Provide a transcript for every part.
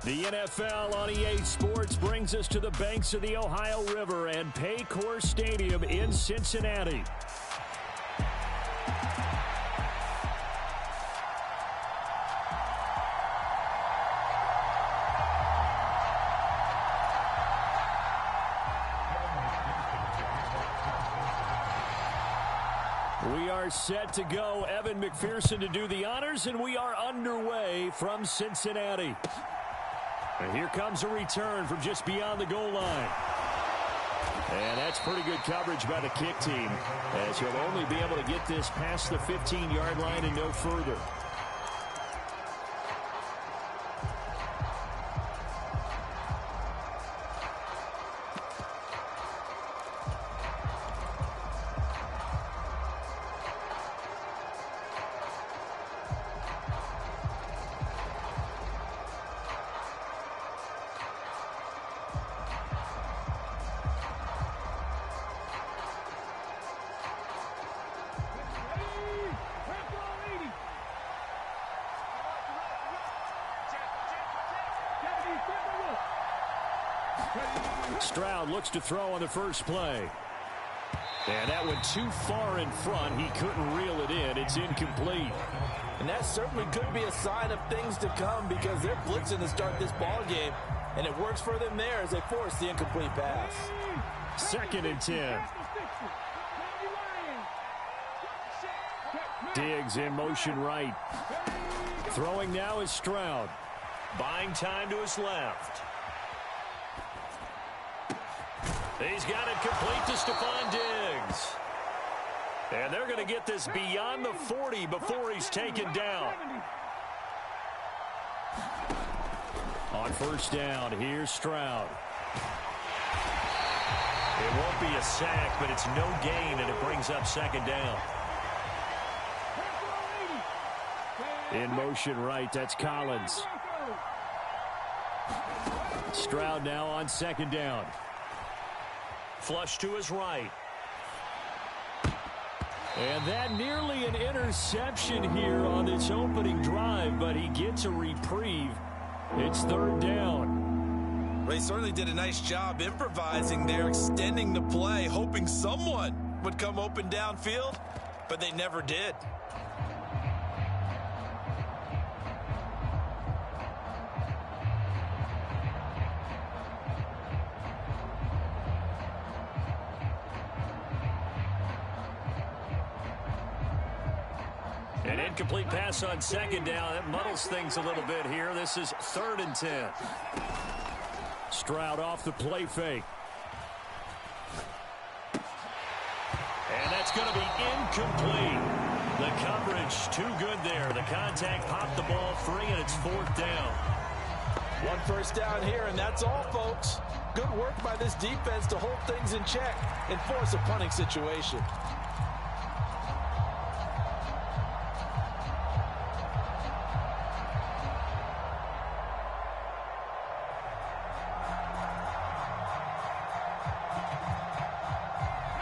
The NFL on EA Sports brings us to the banks of the Ohio River and Paycor Stadium in Cincinnati. We are set to go. Evan McPherson to do the honors, and we are underway from Cincinnati. And here comes a return from just beyond the goal line. And that's pretty good coverage by the kick team, as he'll only be able to get this past the 15-yard line and no further. Stroud looks to throw on the first play. And that went too far in front. He couldn't reel it in. It's incomplete. And that certainly could be a sign of things to come because they're blitzing to start this ball game. And it works for them there as they force the incomplete pass. 2nd and 10. Diggs in motion right. Throwing now is Stroud. Buying time to his left. He's got it complete to Stephon Diggs. And they're going to get this beyond the 40 before he's taken down. On first down, here's Stroud. It won't be a sack, but it's no gain, and it brings up 2nd down. In motion right, that's Collins. Stroud now on 2nd down. Flush to his right. And that nearly an interception here on this opening drive, but he gets a reprieve. It's 3rd down. Well, he certainly did a nice job improvising there, extending the play, hoping someone would come open downfield, but they never did. An incomplete pass on 2nd down. That muddles things a little bit here. This is 3rd and 10. Stroud off the play fake. And that's going to be incomplete. The coverage too good there. The contact popped the ball free, and it's 4th down. 1 first down here, and that's all, folks. Good work by this defense to hold things in check and force a punting situation.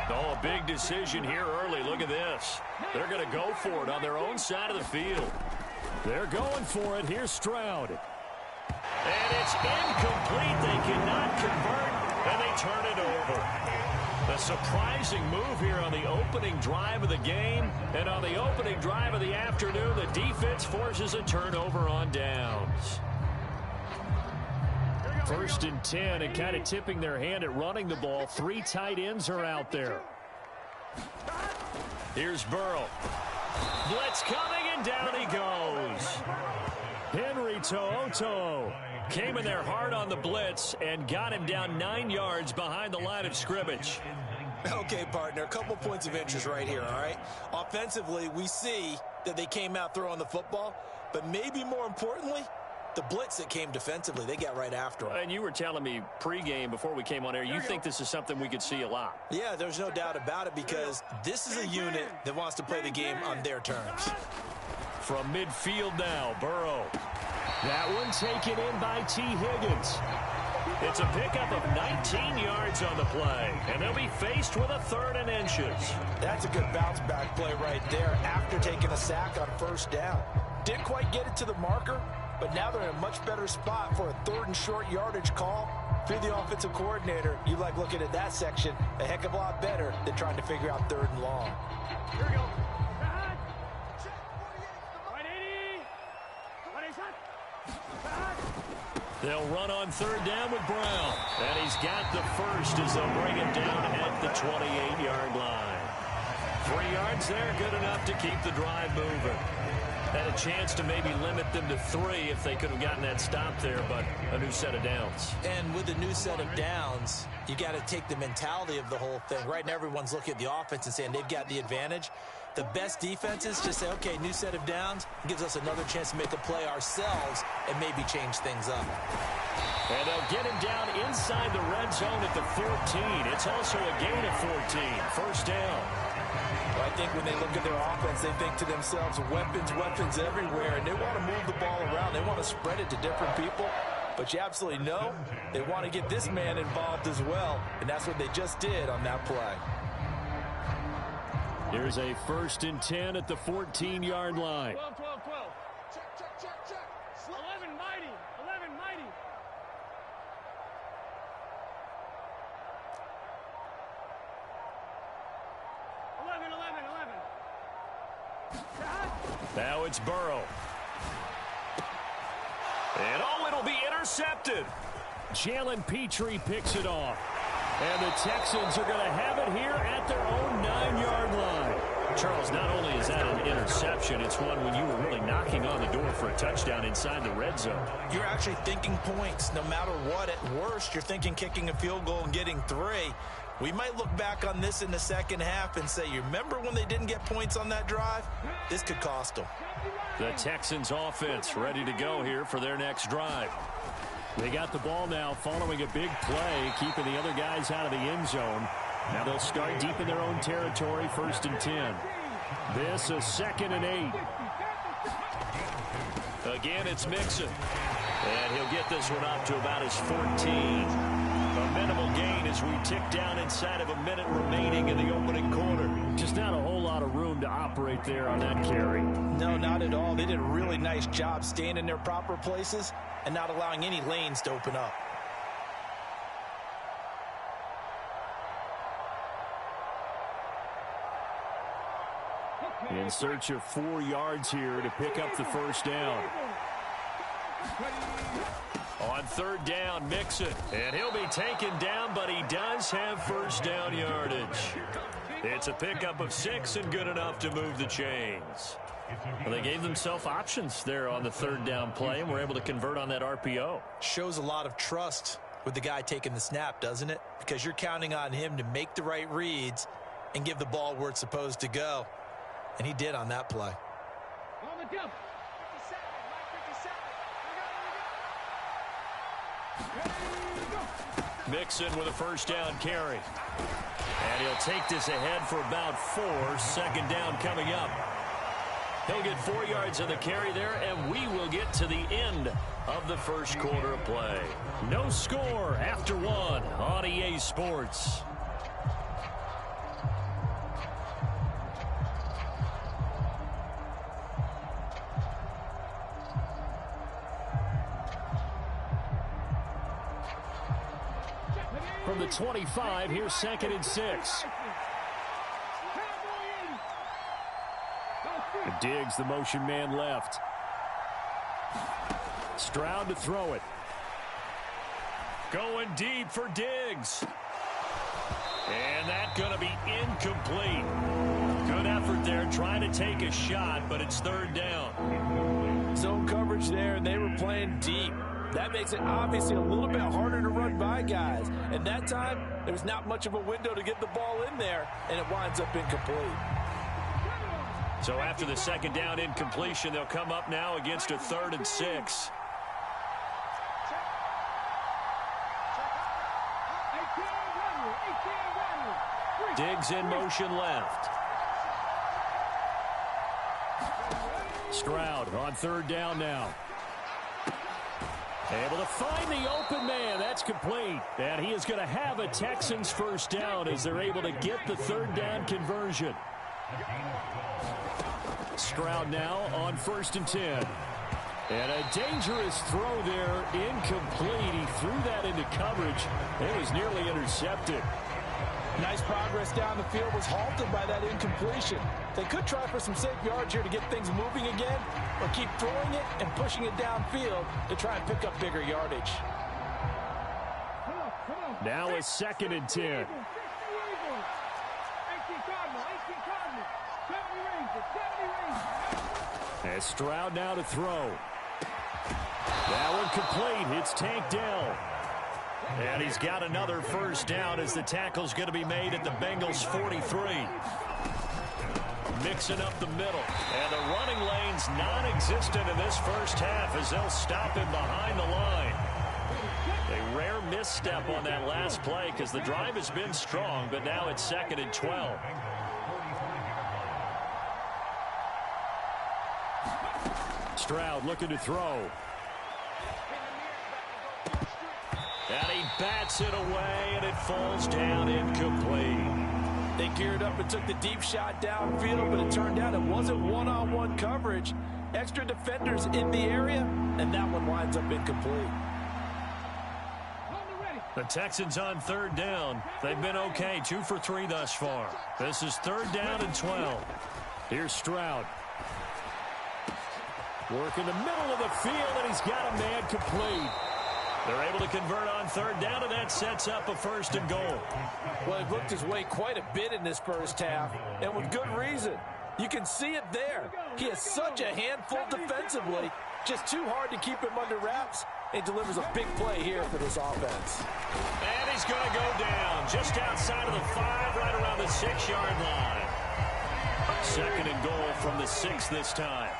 Oh, a big decision here early. Look at this. They're going to go for it on their own side of the field. They're going for it. Here's Stroud. And it's incomplete. They cannot convert, and they turn it over. A surprising move here on the opening drive of the game. And on the opening drive of the afternoon, the defense forces a turnover on downs. 1st and 10, and kind of tipping their hand at running the ball. 3 tight ends are out there. Here's Burrow. Blitz coming, and down he goes. Henry To'oTo'o came in there hard on the blitz and got him down 9 yards behind the line of scrimmage. Okay, partner, a couple points of interest right here, all right? Offensively, we see that they came out throwing the football, but maybe more importantly, the blitz that came defensively, they got right after him. And you were telling me pregame before we came on air, you think this is something we could see a lot. Yeah, there's no doubt about it because this is a unit that wants to play the game on their terms. From midfield now, Burrow. That one taken in by T. Higgins. It's a pickup of 19 yards on the play, and they'll be faced with a 3rd and inches. That's a good bounce back play right there after taking a sack on first down. Didn't quite get it to the marker, but now they're in a much better spot for a 3rd and short yardage call. If you're the offensive coordinator, you like looking at that section a heck of a lot better than trying to figure out 3rd and long. Here we go. They'll run on 3rd down with Brown. And he's got the first as they'll bring him down at the 28-yard line. 3 yards there, good enough to keep the drive moving. Had a chance to maybe limit them to 3 if they could have gotten that stop there, but a new set of downs. And with a new set of downs, you got to take the mentality of the whole thing. Right now, everyone's looking at the offense and saying they've got the advantage. The best defenses just say, okay, new set of downs gives us another chance to make a play ourselves and maybe change things up. And they'll get him down inside the red zone at the 14. It's also a gain of 14. First down. Well, I think when they look at their offense, they think to themselves, weapons everywhere, and they want to move the ball around. They want to spread it to different people. But you absolutely know they want to get this man involved as well, and that's what they just did on that play. Here's a 1st and 10 at the 14-yard line. 12. Check. 11 mighty. 11. Now it's Burrow. And it'll be intercepted. Jalen Petrie picks it off. And the Texans are going to have it here at their own 9-yard line. Charles, not only is that an interception, it's one when you were really knocking on the door for a touchdown inside the red zone. You're actually thinking points no matter what. At worst, you're thinking kicking a field goal and getting 3. We might look back on this in the second half and say, you remember when they didn't get points on that drive? This could cost them. The Texans offense ready to go here for their next drive. They got the ball now following a big play, keeping the other guys out of the end zone. Now they'll start deep in their own territory, 1st and 10. This a 2nd and 8. Again, it's Mixon. And he'll get this one up to about his 14. A minimal gain as we tick down inside of a minute remaining in the opening quarter. Just not a whole lot of room to operate there on that carry. No, not at all. They did a really nice job staying in their proper places and not allowing any lanes to open up. In search of 4 yards here to pick up the first down. On 3rd down, Mixon. And he'll be taken down, but he does have first down yardage. It's a pickup of 6 and good enough to move the chains. Well, they gave themselves options there on the 3rd down play and were able to convert on that RPO. Shows a lot of trust with the guy taking the snap, doesn't it? Because you're counting on him to make the right reads and give the ball where it's supposed to go. And he did on that play. On the jump. 57. Mixon with a first down carry. And he'll take this ahead for about 4. 2nd down coming up. He'll get 4 yards of the carry there, and we will get to the end of the first quarter of play. No score after 1 on EA Sports. From the 25, here's 2nd and 6. Diggs, the motion man left. Stroud to throw it. Going deep for Diggs. And that's going to be incomplete. Good effort there trying to take a shot, but it's 3rd down. Zone coverage there, and they were playing deep. That makes it obviously a little bit harder to run by guys. And that time, there's not much of a window to get the ball in there, and it winds up incomplete. So after the 2nd down incompletion, they'll come up now against a 3rd and 6. Diggs in motion left. Stroud on 3rd down now. Able to find the open man. That's complete. And he is going to have a Texans first down as they're able to get the 3rd down conversion. Stroud now on 1st and 10. And a dangerous throw there, incomplete. He threw that into coverage. It was nearly intercepted. Nice progress down the field, was halted by that incompletion. They could try for some safe yards here to get things moving again, or keep throwing it and pushing it downfield to try and pick up bigger yardage. Now a 2nd and 10. And Stroud now to throw. That one complete. It's tanked down. And he's got another first down as the tackle's going to be made at the Bengals 43. Mixing up the middle. And the running lane's non-existent in this first half as they'll stop him behind the line. A rare misstep on that last play because the drive has been strong, but now it's 2nd and 12. Stroud looking to throw. And he bats it away, and it falls down incomplete. They geared up and took the deep shot downfield, but it turned out it wasn't one-on-one coverage. Extra defenders in the area, and that one winds up incomplete. The Texans on 3rd down. They've been okay, 2 for 3 thus far. This is 3rd down and 12. Here's Stroud. Work in the middle of the field, and he's got a man complete. They're able to convert on 3rd down, and that sets up a 1st and goal. Well, he looked his way quite a bit in this first half, and with good reason. You can see it there. He is such a handful defensively, just too hard to keep him under wraps. He delivers a big play here for this offense. And he's going to go down just outside of the 5, right around the 6-yard line. 2nd and goal from the 6 this time.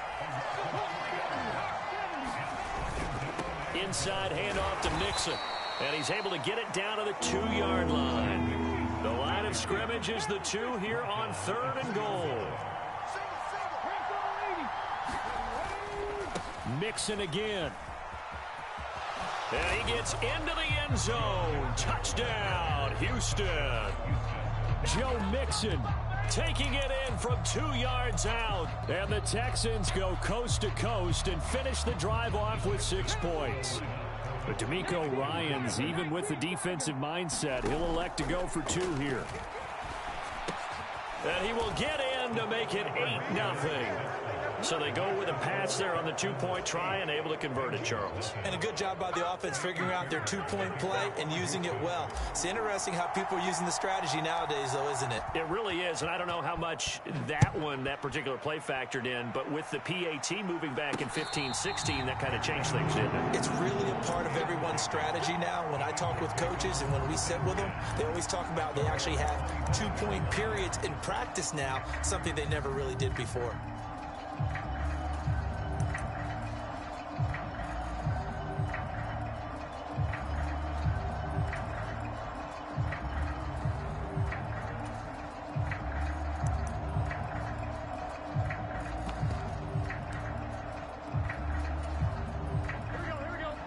Inside handoff to Mixon. And he's able to get it down to the 2-yard line. The line of scrimmage is the 2 here on 3rd and goal. Mixon again. And he gets into the end zone. Touchdown, Houston. Joe Mixon taking it in from 2 yards out. And the Texans go coast to coast and finish the drive off with 6 points. But D'Amico Ryans, even with the defensive mindset, he'll elect to go for 2 here. And he will get in to make it 8-0. So they go with a pass there on the 2-point try and able to convert it, Charles. And a good job by the offense figuring out their 2-point play and using it well. It's interesting how people are using the strategy nowadays, though, isn't it? It really is, and I don't know how much that particular play factored in, but with the PAT moving back in 15-16, that kind of changed things, didn't it? It's really a part of everyone's strategy now. When I talk with coaches and when we sit with them, they always talk about they actually have 2-point periods in practice now, something they never really did before.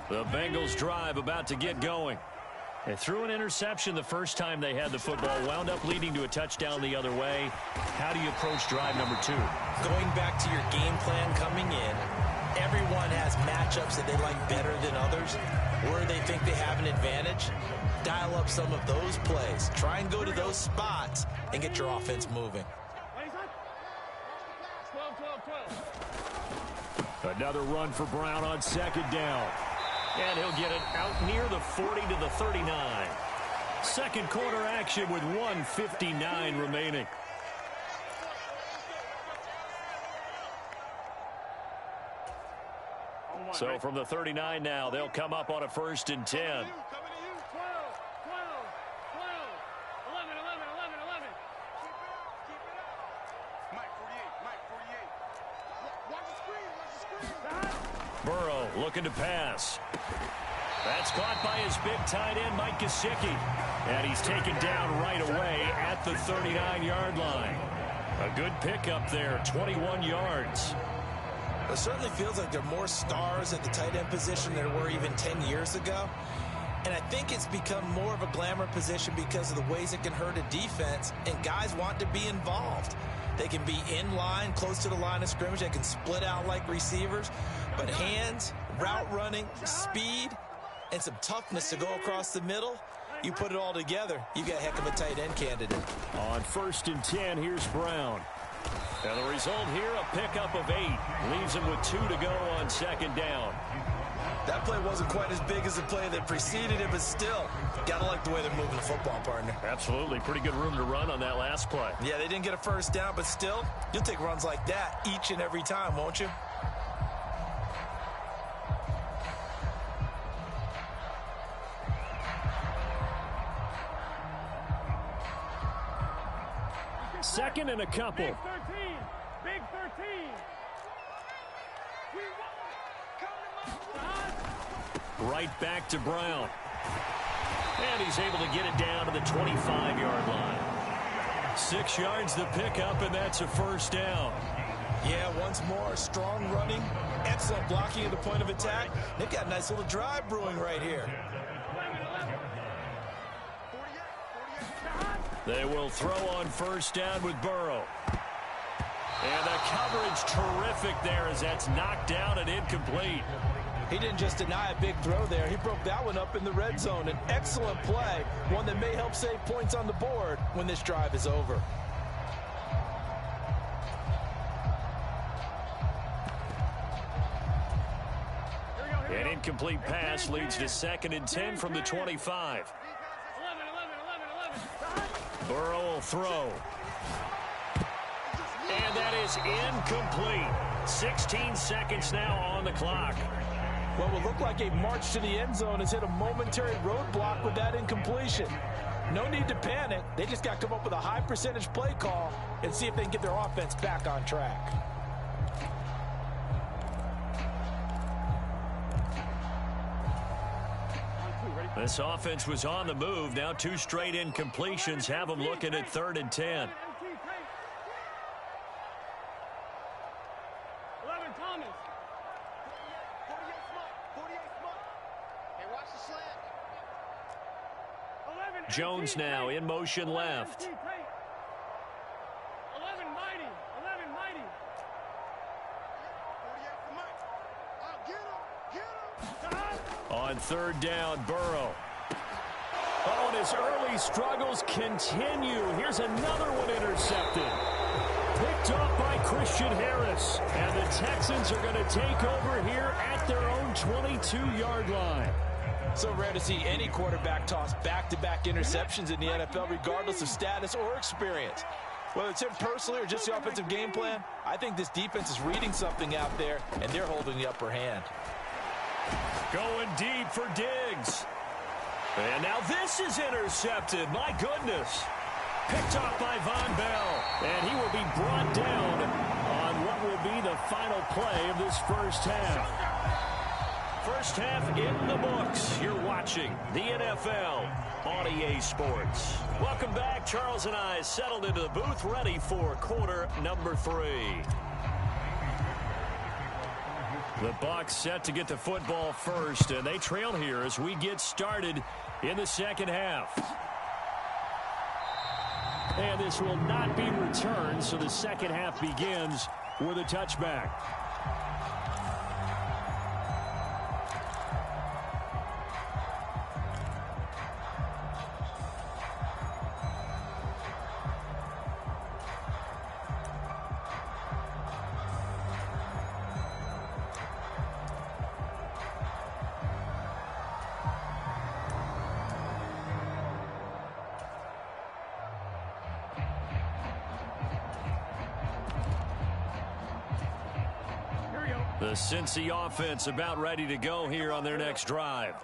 The Bengals drive about to get going. They threw an interception the first time they had the football, wound up leading to a touchdown the other way. How do you approach drive number 2? Going back to your game plan coming in, everyone has matchups that they like better than others, where they think they have an advantage. Dial up some of those plays. Try and go to those spots and get your offense moving. 12. Another run for Brown on 2nd down. And he'll get it out near the 40 to the 39. Second quarter action with 1:59 remaining. So from the 39 now, they'll come up on a 1st and 10. 12. 11. Keep it up. Mike 48. Watch the screen. Burrow looking to pass. That's caught by his big tight end, Mike Gesicki. And he's taken down right away at the 39-yard line. A good pickup there, 21 yards. It certainly feels like there are more stars at the tight end position than there were even 10 years ago. And I think it's become more of a glamour position because of the ways it can hurt a defense, and guys want to be involved. They can be in line, close to the line of scrimmage. They can split out like receivers. But hands, route running, speed, and some toughness to go across the middle, you put it all together, you got a heck of a tight end candidate. On 1st and 10, here's Brown. And the result here, a pickup of 8. Leaves him with 2 to go on 2nd down. That play wasn't quite as big as the play that preceded it, but still, gotta like the way they're moving the football, partner. Absolutely. Pretty good room to run on that last play. Yeah, they didn't get a first down, but still, you'll take runs like that each and every time, won't you? Second and a couple. Big 13. Big 13. We won. Right back to Brown. And he's able to get it down to the 25-yard line. 6 yards to pick up, and that's a first down. Yeah, once more, strong running, excellent blocking at the point of attack. They've got a nice little drive brewing right here. They will throw on first down with Burrow. And the coverage terrific there as that's knocked down and incomplete. He didn't just deny a big throw there. He broke that one up in the red zone. An excellent play, one that may help save points on the board when this drive is over. An incomplete pass leads to 2nd and 10 from the 25. 11. Burrow will throw. And that is incomplete. 16 seconds now on the clock. What will look like a march to the end zone has hit a momentary roadblock with that incompletion. No need to panic. They just got to come up with a high percentage play call and see if they can get their offense back on track. This offense was on the move. Now 2 straight incompletions have them looking at 3rd and 10. 11 Thomas. 48 Smart. Hey, watch the slant. 11 Jones now in motion left. 11 Mighty. 11 Mighty. 48 for Mike. Oh, get him. On 3rd down, Burrow. Oh, and his early struggles continue. Here's another one intercepted. Picked up by Christian Harris. And the Texans are going to take over here at their own 22-yard line. So rare to see any quarterback toss back-to-back interceptions in the NFL, regardless of status or experience. Whether it's him personally or just the offensive game plan, I think this defense is reading something out there, and they're holding the upper hand. Going deep for Diggs. And now this is intercepted. My goodness. Picked off by Von Bell. And he will be brought down on what will be the final play of this first half. First half in the books. You're watching the NFL on EA Sports. Welcome back. Charles and I settled into the booth, ready for quarter number 3. The Bucs set to get the football first, and they trail here as we get started in the second half. And this will not be returned, so the second half begins with a touchback. The Cincy offense about ready to go here on their next drive.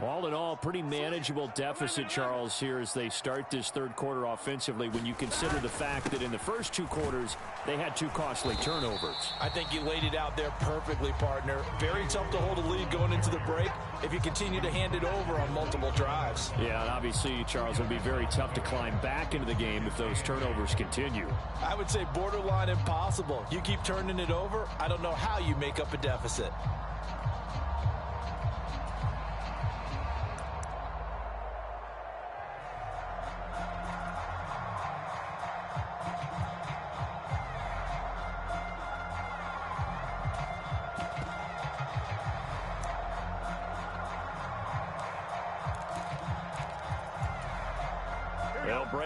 All in all, pretty manageable deficit, Charles, here as they start this third quarter offensively when you consider the fact that in the first 2 quarters, they had 2 costly turnovers. I think you laid it out there perfectly, partner. Very tough to hold a lead going into the break if you continue to hand it over on multiple drives. Yeah, and obviously, Charles, it'll be very tough to climb back into the game if those turnovers continue. I would say borderline impossible. You keep turning it over, I don't know how you make up a deficit.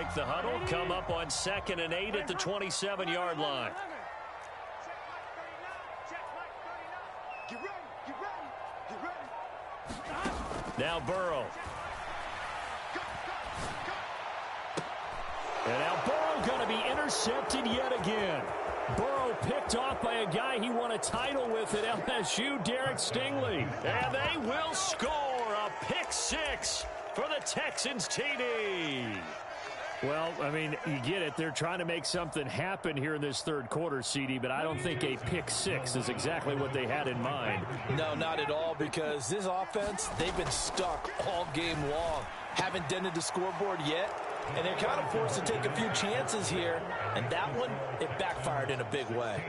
break the huddle, come up on 2nd and 8 at the 27-yard line. Now Burrow. And now Burrow going to be intercepted yet again. Burrow picked off by a guy he won a title with at LSU, Derek Stingley. And they will score a pick six for the Texans TD. Well, I mean, you get it. They're trying to make something happen here in this third quarter, CD, but I don't think a pick six is exactly what they had in mind. No, not at all, because this offense, they've been stuck all game long. Haven't dented the scoreboard yet, and they're kind of forced to take a few chances here, and that one, it backfired in a big way.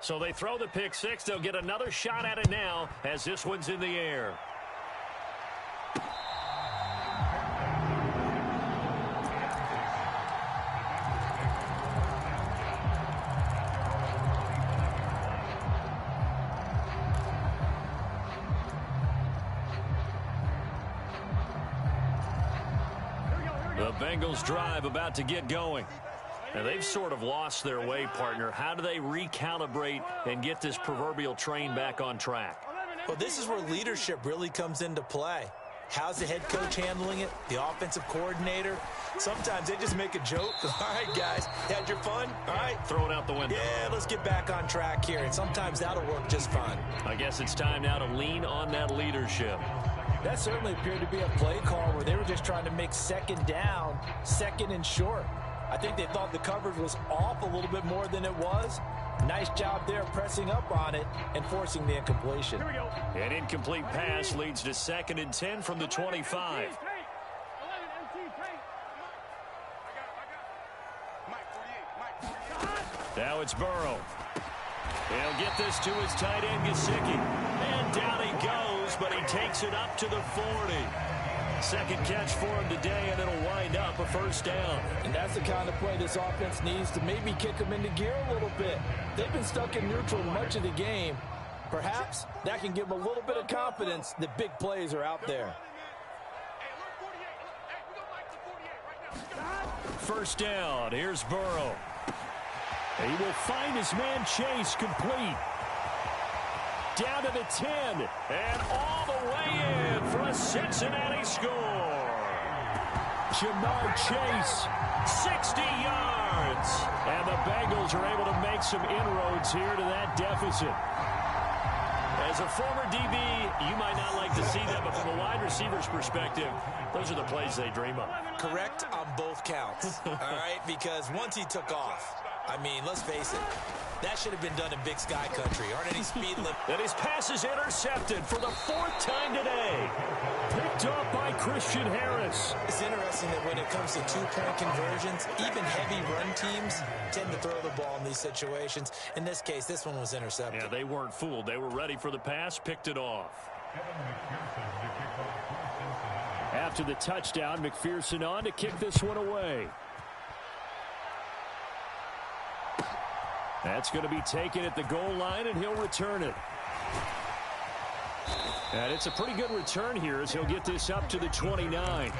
So they throw the pick six. They'll get another shot at it now as this one's in the air. The Bengals drive about to get going. Now, they've sort of lost their way, partner. How do they recalibrate and get this proverbial train back on track? Well, this is where leadership really comes into play. How's the head coach handling it? The offensive coordinator? Sometimes they just make a joke. All right, guys, had your fun? All right. Throw it out the window. Yeah, let's get back on track here. And sometimes that'll work just fine. I guess it's time now to lean on that leadership. That certainly appeared to be a play call where they were just trying to make second down, second and short. I think they thought the coverage was off a little bit more than it was. Nice job there pressing up on it and forcing the incompletion. Here we go. An incomplete pass leads to 2nd and 10 from the 25. Now it's Burrow. He'll get this to his tight end, Gesicki. And down he goes, but he takes it up to the 40. Second catch for him today, and it'll wind up a first down. And that's the kind of play this offense needs to maybe kick them into gear a little bit. They've been stuck in neutral much of the game. Perhaps that can give them a little bit of confidence that big plays are out there. First down. Here's Burrow. He will find his man Chase complete. Down to the 10, and all the way in for a Cincinnati score. Jamar Chase, 60 yards. And the Bengals are able to make some inroads here to that deficit. As a former DB, you might not like to see that, but from a wide receiver's perspective, those are the plays they dream of. Correct on both counts, all right? Because once he took off, I mean, let's face it, that should have been done in Big Sky Country. Aren't any speed limit. And his pass is intercepted for the 4th time today. Picked up by Christian Harris. It's interesting that when it comes to two-point conversions, even heavy run teams tend to throw the ball in these situations. In this case, this one was intercepted. Yeah, they weren't fooled. They were ready for the pass, picked it off. After the touchdown, McPherson on to kick this one away. That's going to be taken at the goal line, and he'll return it. And it's a pretty good return here as he'll get this up to the 29.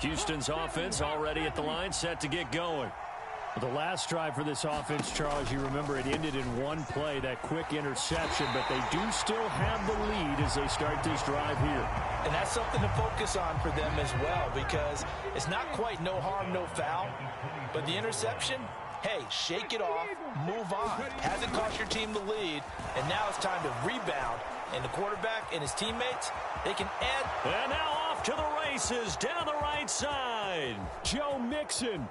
Houston's offense already at the line, set to get going. The last drive for this offense, Charles, you remember it ended in one play, that quick interception, but they do still have the lead as they start this drive here. And that's something to focus on for them as well, because it's not quite no harm, no foul, but the interception, hey, shake it off, move on. Hasn't cost your team the lead, and now it's time to rebound. And the quarterback and his teammates, they can add. And now off to the races down the right side. Joe Mixon.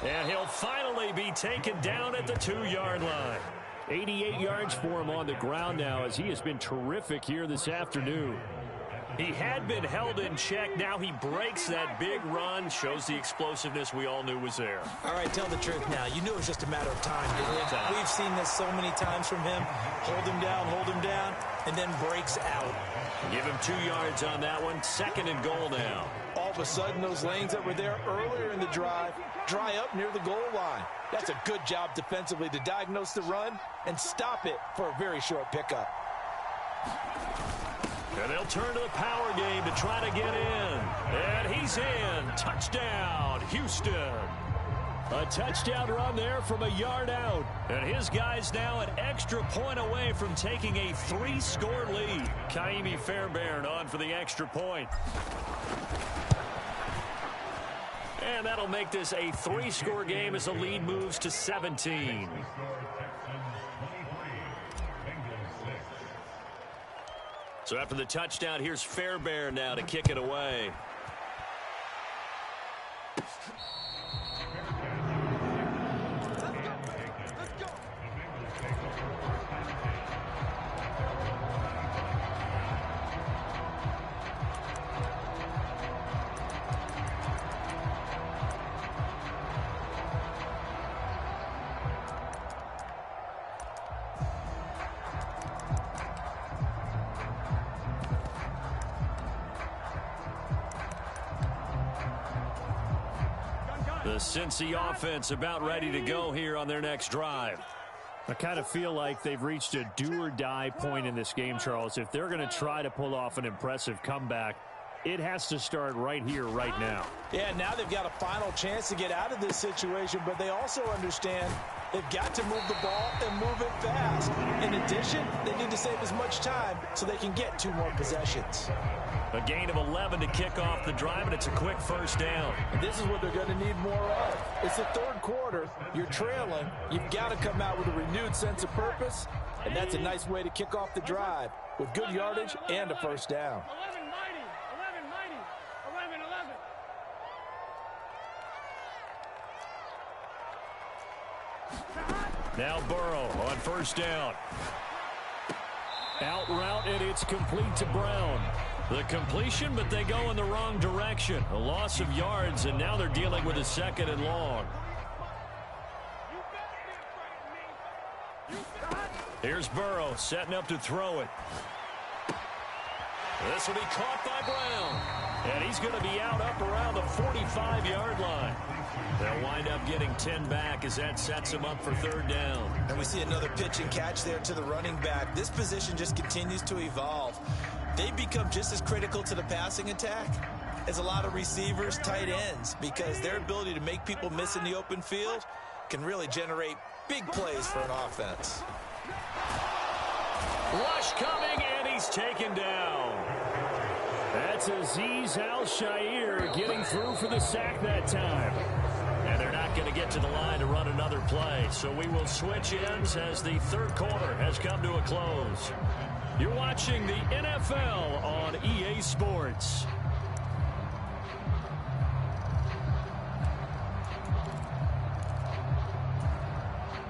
And he'll finally be taken down at the 2-yard line. 88 yards for him on the ground now as he has been terrific here this afternoon. He had been held in check. Now he breaks that big run, shows the explosiveness we all knew was there. All right, tell the truth now. You knew it was just a matter of time, didn't you? We've seen this so many times from him. Hold him down, and then breaks out. Give him 2 yards on that one. 2nd and goal now. All of a sudden, those lanes that were there earlier in the drive dry up near the goal line. That's a good job defensively to diagnose the run and stop it for a very short pickup. And they'll turn to the power game to try to get in. And he's in. Touchdown, Houston. A touchdown run there from a yard out. And his guys now an extra point away from taking a 3-score lead. Kaimi Fairbairn on for the extra point. And that'll make this a 3-score game as the lead moves to 17. So after the touchdown, here's Fairbairn now to kick it away. The Cincy offense about ready to go here on their next drive. I kind of feel like they've reached a do-or-die point in this game, Charles. If they're going to try to pull off an impressive comeback, it has to start right here, right now. Yeah, now they've got a final chance to get out of this situation, but they also understand they've got to move the ball and move it fast. In addition, they need to save as much time so they can get 2 more possessions. A gain of 11 to kick off the drive, and it's a quick first down. And this is what they're going to need more of. It's the 3rd quarter. You're trailing. You've got to come out with a renewed sense of purpose, and that's a nice way to kick off the drive with good yardage and a first down. 11-90, 11-90, 11-11. Now Burrow on first down. Out route, and it's complete to Brown. The completion, but they go in the wrong direction. A loss of yards, and now they're dealing with a 2nd and long. Here's Burrow setting up to throw it. This will be caught by Brown. And he's going to be out up around the 45-yard line. They'll wind up getting 10 back as that sets them up for 3rd down. And we see another pitch and catch there to the running back. This position just continues to evolve. They become just as critical to the passing attack as a lot of receivers, tight ends, because their ability to make people miss in the open field can really generate big plays for an offense. Rush coming, and he's taken down. That's Azeez Al-Shaair getting through for the sack that time. And they're not going to get to the line to run another play, so we will switch ends as the 3rd quarter has come to a close. You're watching the NFL on EA Sports.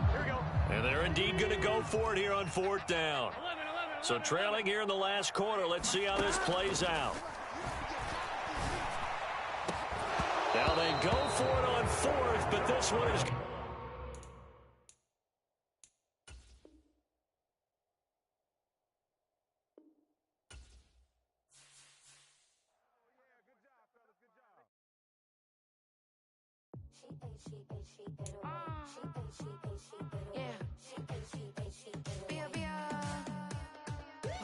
Here we go. And they're indeed going to go for it here on 4th down. 11-11. So trailing here in the last quarter. Let's see how this plays out. Now they go for it on 4th, but this one is...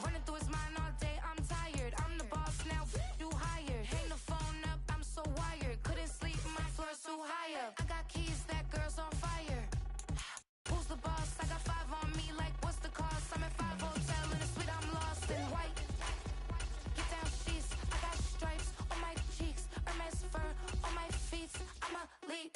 Running through his mind all day, I'm tired. I'm the boss now, do higher. Hang the phone up, I'm so wired. Couldn't sleep, my floor's too high up. I got keys, that girl's on fire. Who's the boss? I got 5 on me, like what's the cost? I'm at 5 hotel in a suite, I'm lost in white. Get down sheets, I got stripes on my cheeks. Hermes fur on my feet, I'm a lead.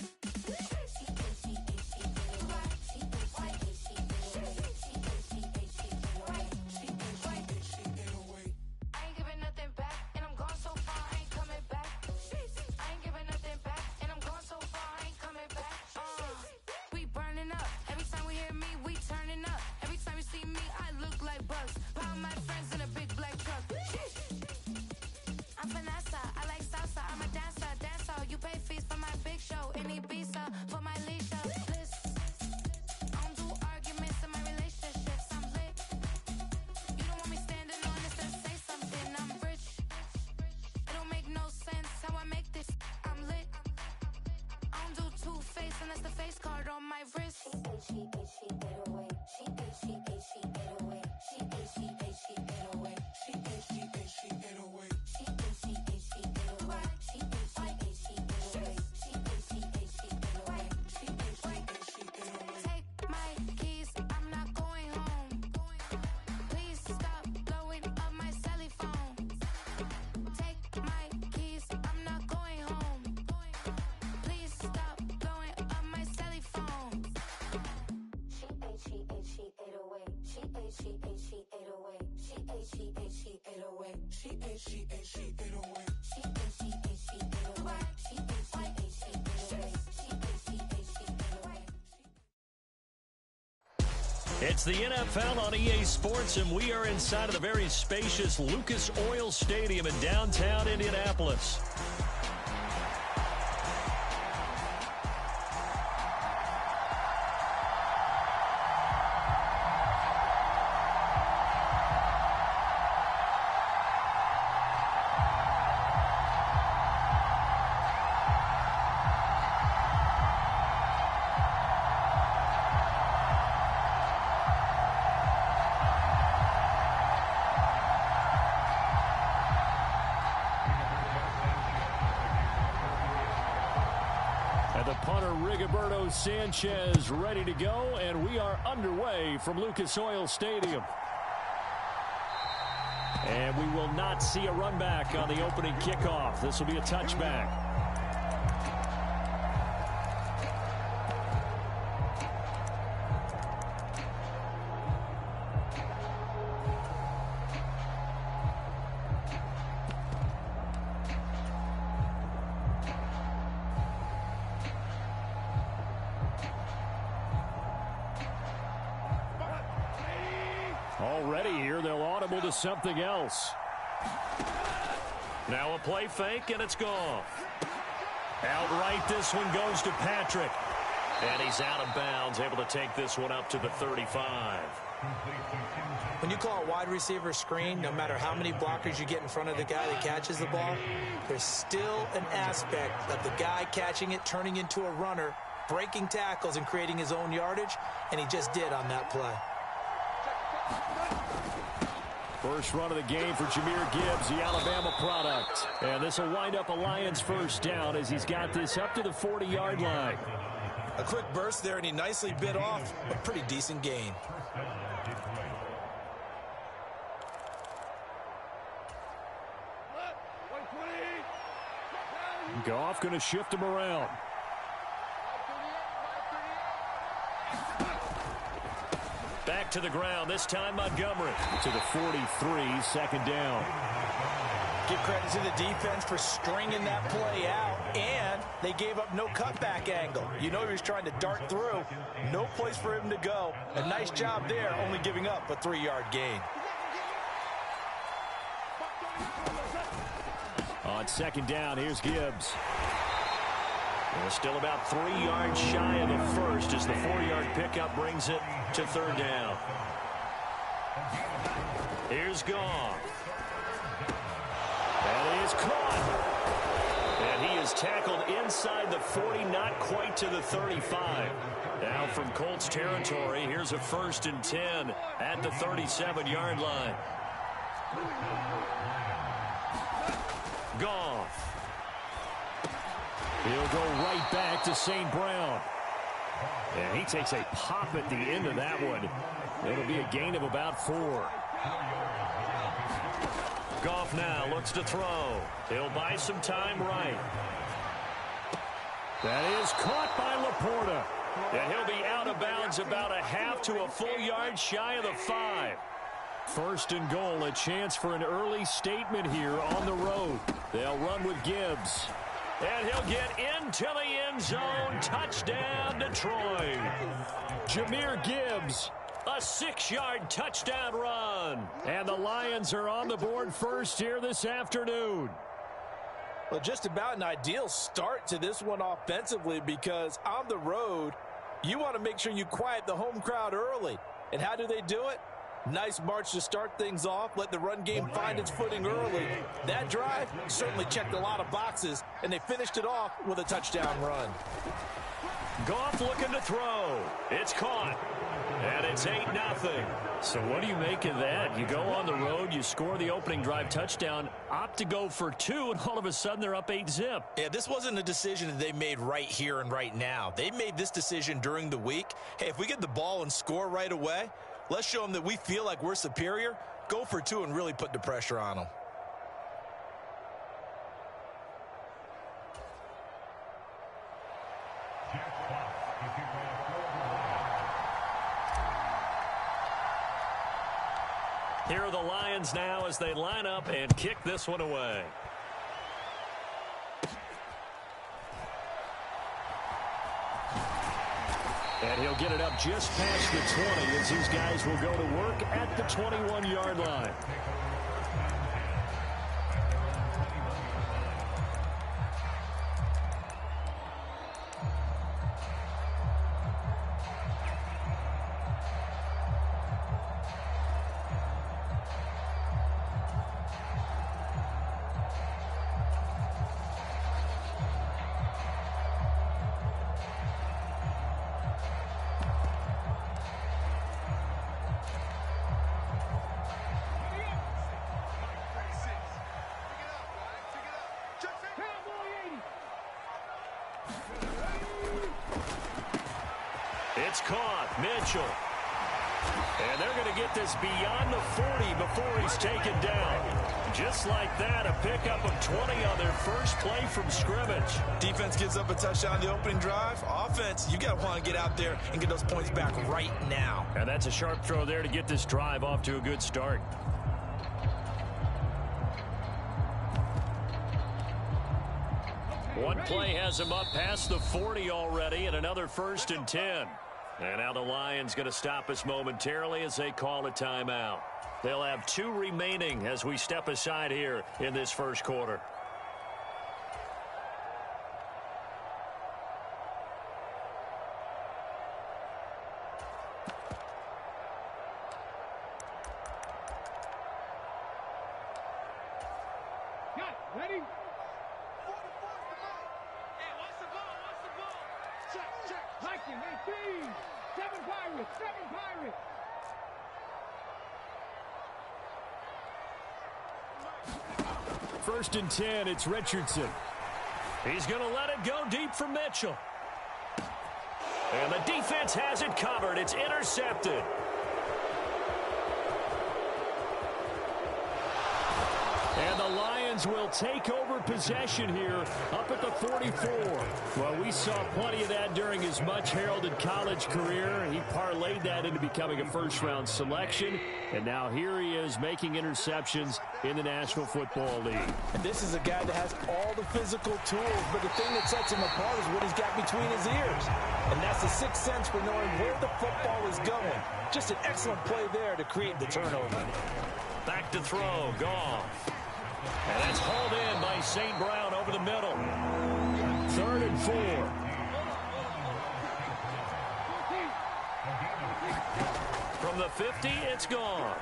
It's the NFL on EA Sports, and we are inside of the very spacious Lucas Oil Stadium in downtown Indianapolis. Sanchez ready to go, and we are underway from Lucas Oil Stadium. And we will not see a run back on the opening kickoff. This will be a touchback. Already here, they'll audible to something else. Now a play fake, and it's gone. Outright, this one goes to Patrick. And he's out of bounds, able to take this one up to the 35. When you call a wide receiver screen, no matter how many blockers you get in front of the guy that catches the ball, there's still an aspect of the guy catching it, turning into a runner, breaking tackles and creating his own yardage, and he just did on that play. First run of the game for Jahmyr Gibbs, the Alabama product. And this will wind up a Lions first down as he's got this up to the 40-yard line. A quick burst there, and he nicely bit off a pretty decent gain. Goff going to shift him around. Back to the ground, this time Montgomery. To the 43, second down. Give credit to the defense for stringing that play out, and they gave up no cutback angle. You know he was trying to dart through. No place for him to go. A nice job there, only giving up a 3-yard gain. On second down, here's Gibbs. Well, still about 3 yards shy of the first as the 4-yard pickup brings it to third down. Here's Goff. That is caught. And he is tackled inside the 40, not quite to the 35. Now from Colts territory, here's a 1st and 10 at the 37-yard line. Goff. He'll go right back to St. Brown. And he takes a pop at the end of that one. It'll be a gain of about 4. Goff now looks to throw. He'll buy some time right. That is caught by Laporta. And he'll be out of bounds about a half to a full yard shy of the 5. First and goal, a chance for an early statement here on the road. They'll run with Gibbs. And he'll get into the end zone. Touchdown, Detroit. Jahmyr Gibbs, a 6-yard touchdown run. And the Lions are on the board first here this afternoon. Well, just about an ideal start to this one offensively, because on the road, you want to make sure you quiet the home crowd early. And how do they do it? Nice march to start things off. Let the run game find its footing early. That drive certainly checked a lot of boxes, and they finished it off with a touchdown run. Goff looking to throw. It's caught. And it's 8-0. So what do you make of that? You go on the road, you score the opening drive touchdown, opt to go for 2, and all of a sudden they're up 8-zip. Yeah, this wasn't a decision that they made right here and right now. They made this decision during the week. Hey, if we get the ball and score right away, let's show them that we feel like we're superior. Go for 2 and really put the pressure on them. Here are the Lions now as they line up and kick this one away. And he'll get it up just past the 20 as these guys will go to work at the 21-yard line. It's caught. Mitchell. And they're going to get this beyond the 40 before he's taken down. Just like that, a pickup of 20 on their first play from scrimmage. Defense gives up a touchdown the opening drive. Offense, you got to want to get out there and get those points back right now. And that's a sharp throw there to get this drive off to a good start. One play has him up past the 40 already, and another 1st and 10. And now the Lions going to stop us momentarily as they call a timeout. They'll have 2 remaining as we step aside here in this first quarter. Ready? Hey, what's the ball? Check. Viking, 18. 7 Pirates. 7 Pirates. First and 10, it's Richardson. He's going to let it go deep for Mitchell. And the defense has it covered. It's intercepted. And the Lions will take over possession here up at the 44. Well, we saw plenty of that during his much-heralded college career. He parlayed that into becoming a first-round selection. And now here he is making interceptions in the National Football League. And this is a guy that has all the physical tools, but the thing that sets him apart is what he's got between his ears. And that's the sixth sense for knowing where the football is going. Just an excellent play there to create the turnover. Back to throw, Goff. And that's hauled in by St. Brown over the middle. 3rd and 4. From the 50, it's Goff.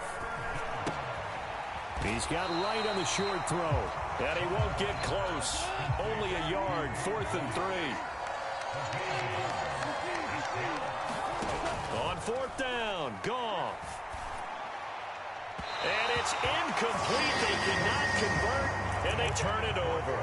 He's got right on the short throw. And he won't get close. Only a yard, 4th and 3. On 4th down, Goff. And it's incomplete. They cannot convert, and they turn it over.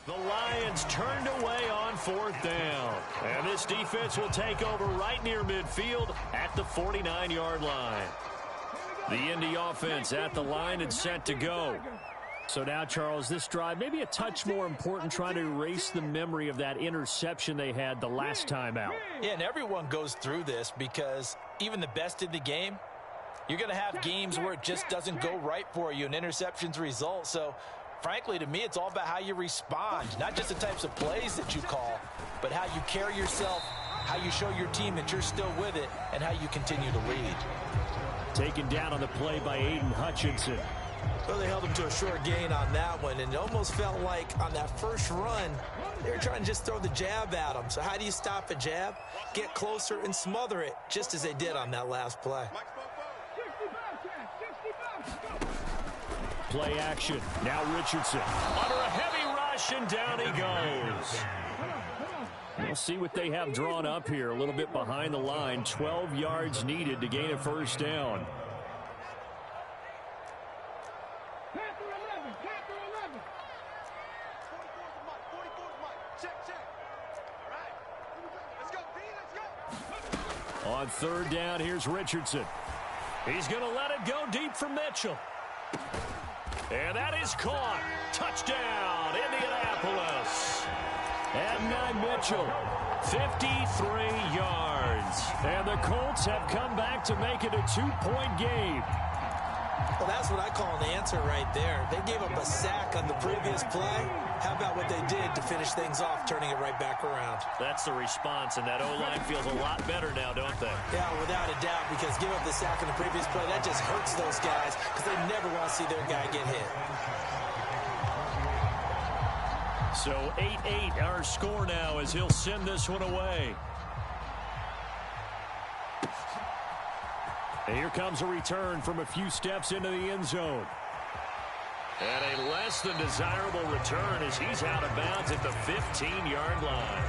The Lions turned away on 4th down. And this defense will take over right near midfield at the 49-yard line. The Indy offense at the line and set to go. So now, Charles, this drive maybe a touch more important, trying to erase the memory of that interception they had the last time out. Yeah, and everyone goes through this because even the best in the game, you're going to have games where it just doesn't go right for you, and interceptions result. So frankly, to me, it's all about how you respond, not just the types of plays that you call, but how you carry yourself, how you show your team that you're still with it, and how you continue to lead. Taken down on the play by Aiden Hutchinson. Well, they held him to a short gain on that one, and it almost felt like on that first run, they were trying to just throw the jab at him. So how do you stop a jab? Get closer and smother it, just as they did on that last play. Play action. Now Richardson. Under a heavy rush, possession. Down he goes. We'll see what they have drawn up here. A little bit behind the line. 12 yards needed to gain a first down. On third down, here's Richardson. He's going to let it go deep for Mitchell. And that is caught. Touchdown, Indianapolis. And Mitchell, 53 yards. and the Colts have come back to make it a 2-point game. Well, that's what I call an answer right there. They gave up a sack on the previous play. How about what they did to finish things off, turning it right back around? That's the response, and that O-line feels a lot better now, don't they? Yeah, without a doubt, because give up the sack on the previous play, that just hurts those guys because they never want to see their guy get hit. So 8-8 our score now as he'll send this one away. And here comes a return from a few steps into the end zone. And a less than desirable return as he's out of bounds at the 15-yard line.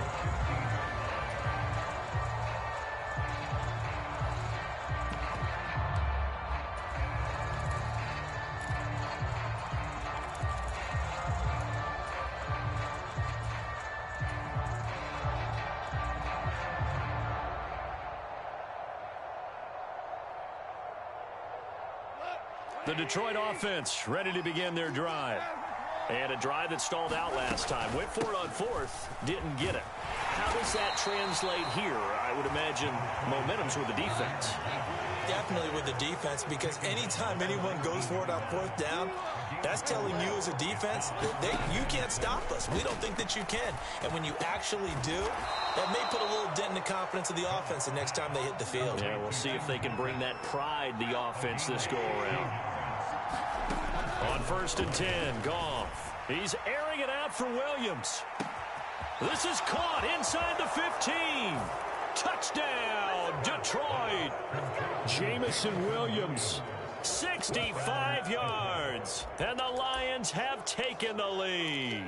The Detroit offense ready to begin their drive. And a drive that stalled out last time. Went for it on fourth, didn't get it. How does that translate here? I would imagine momentum's with the defense. Definitely with the defense, because anytime anyone goes for it on fourth down, that's telling you as a defense that you can't stop us. We don't think that you can. And when you actually do, that may put a little dent in the confidence of the offense the next time they hit the field. Yeah, we'll see if they can bring that pride, the offense, this go-around. On 1st and 10, Goff. He's airing it out for Williams. This is caught inside the 15. Touchdown, Detroit. Jamison Williams. 65 yards. And the Lions have taken the lead.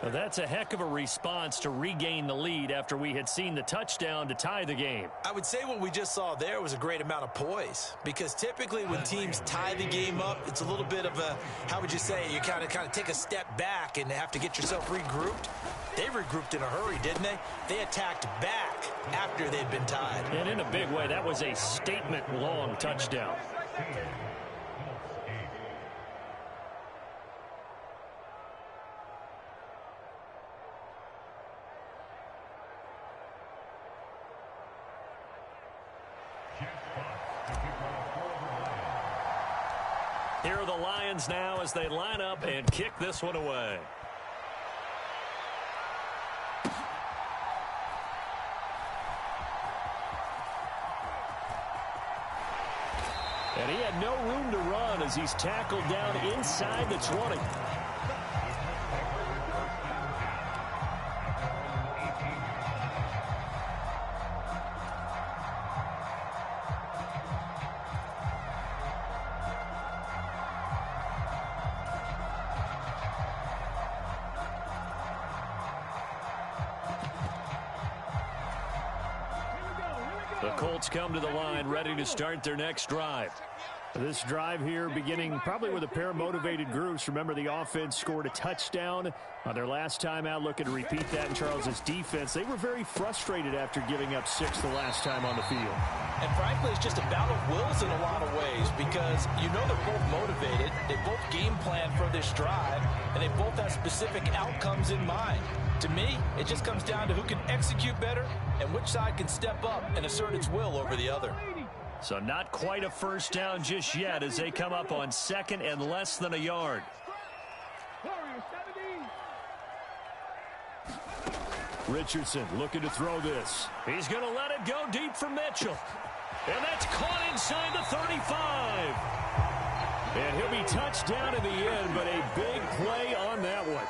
Now that's a heck of a response to regain the lead after we had seen the touchdown to tie the game. I would say what we just saw there was a great amount of poise, because typically when teams tie the game up, it's a little bit of a, how would you say, you kind of take a step back and have to get yourself regrouped. They regrouped in a hurry, didn't they? They attacked back after they'd been tied. And in a big way, that was a statement-long touchdown. Here are the Lions now as they line up and kick this one away. And he had no room to run as he's tackled down inside the 20. The Colts come to the line ready to start their next drive. This drive here beginning probably with a pair of motivated groups. Remember, the offense scored a touchdown on their last time out. Looking to repeat that in Charles's defense. They were very frustrated after giving up 6 the last time on the field. And frankly, it's just a battle of wills in a lot of ways, because you know they're both motivated. They both game plan for this drive, and they both have specific outcomes in mind. To me, it just comes down to who can execute better and which side can step up and assert its will over the other. So not quite a first down just yet as they come up on 2nd and less than a yard. Richardson looking to throw this. He's going to let it go deep for Mitchell. And that's caught inside the 35. And he'll be touched down in the end, but a big play on that one.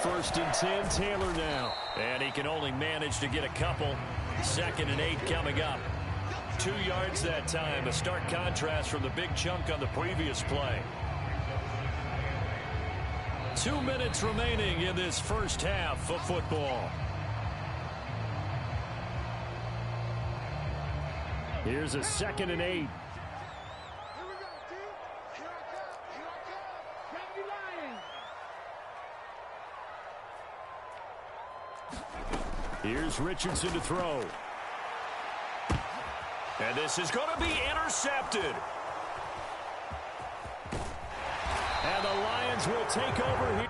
First and 10, Taylor now. And he can only manage to get a couple. 2nd and 8 coming up. 2 yards that time. A stark contrast from the big chunk on the previous play. 2 minutes remaining in this first half of football. Here's a 2nd and 8. Here's Richardson to throw. And this is going to be intercepted. And the Lions will take over here.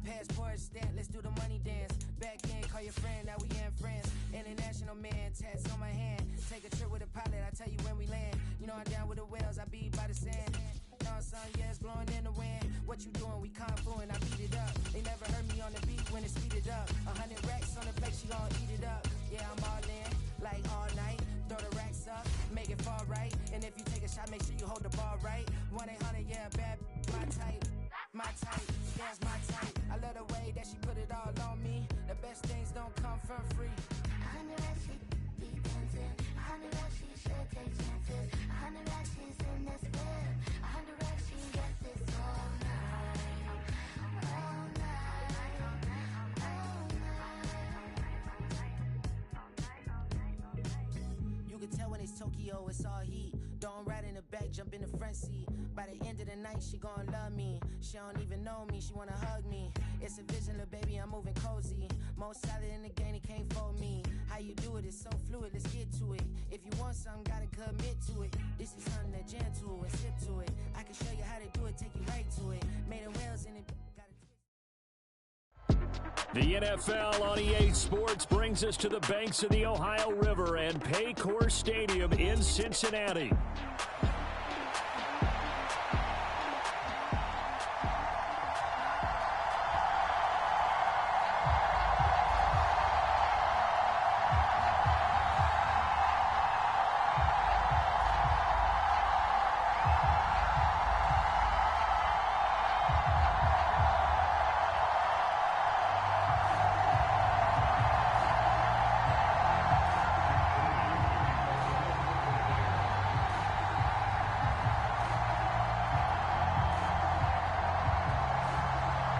Passport stamp, let's do the money dance. Back in, call your friend, now we in France. International man, tats on my hand. Take a trip with a pilot, I tell you when we land. You know I'm down with the whales, I be by the sand. Sun, yeah, it's blowing in the wind. What you doing? We kung fu and I beat it up. They never heard me on the beat when it's speeded up. 100 racks on the plate, she gon' eat it up. Yeah, I'm all in, like all night. Throw the racks up, make it fall right. And if you take a shot, make sure you hold the ball right. 1-800, yeah, bad, my type. My type, yeah, it's my type. I love the way that she put it all on me. The best things don't come from free. 100 racks, she be dancing. 100 racks, she should take chances. 100 racks, she's in this bed. 100 racks, she gets this all night. All night. All night. You can tell when it's Tokyo, it's all heat. Don't ride in the back, jump in the front seat. By the end of the night, she gon' love me. She don't even know me, she wanna hug me. It's a vision, little baby, I'm moving cozy. Most solid in the game, it can't fold me. How you do it, it's so fluid, let's get to it. If you want something, gotta commit to it. This is something that jam to and sip to it. I can show you how to do it, take you right to it. Made the wheels in it. The NFL on EA Sports brings us to the banks of the Ohio River and Paycor Stadium in Cincinnati.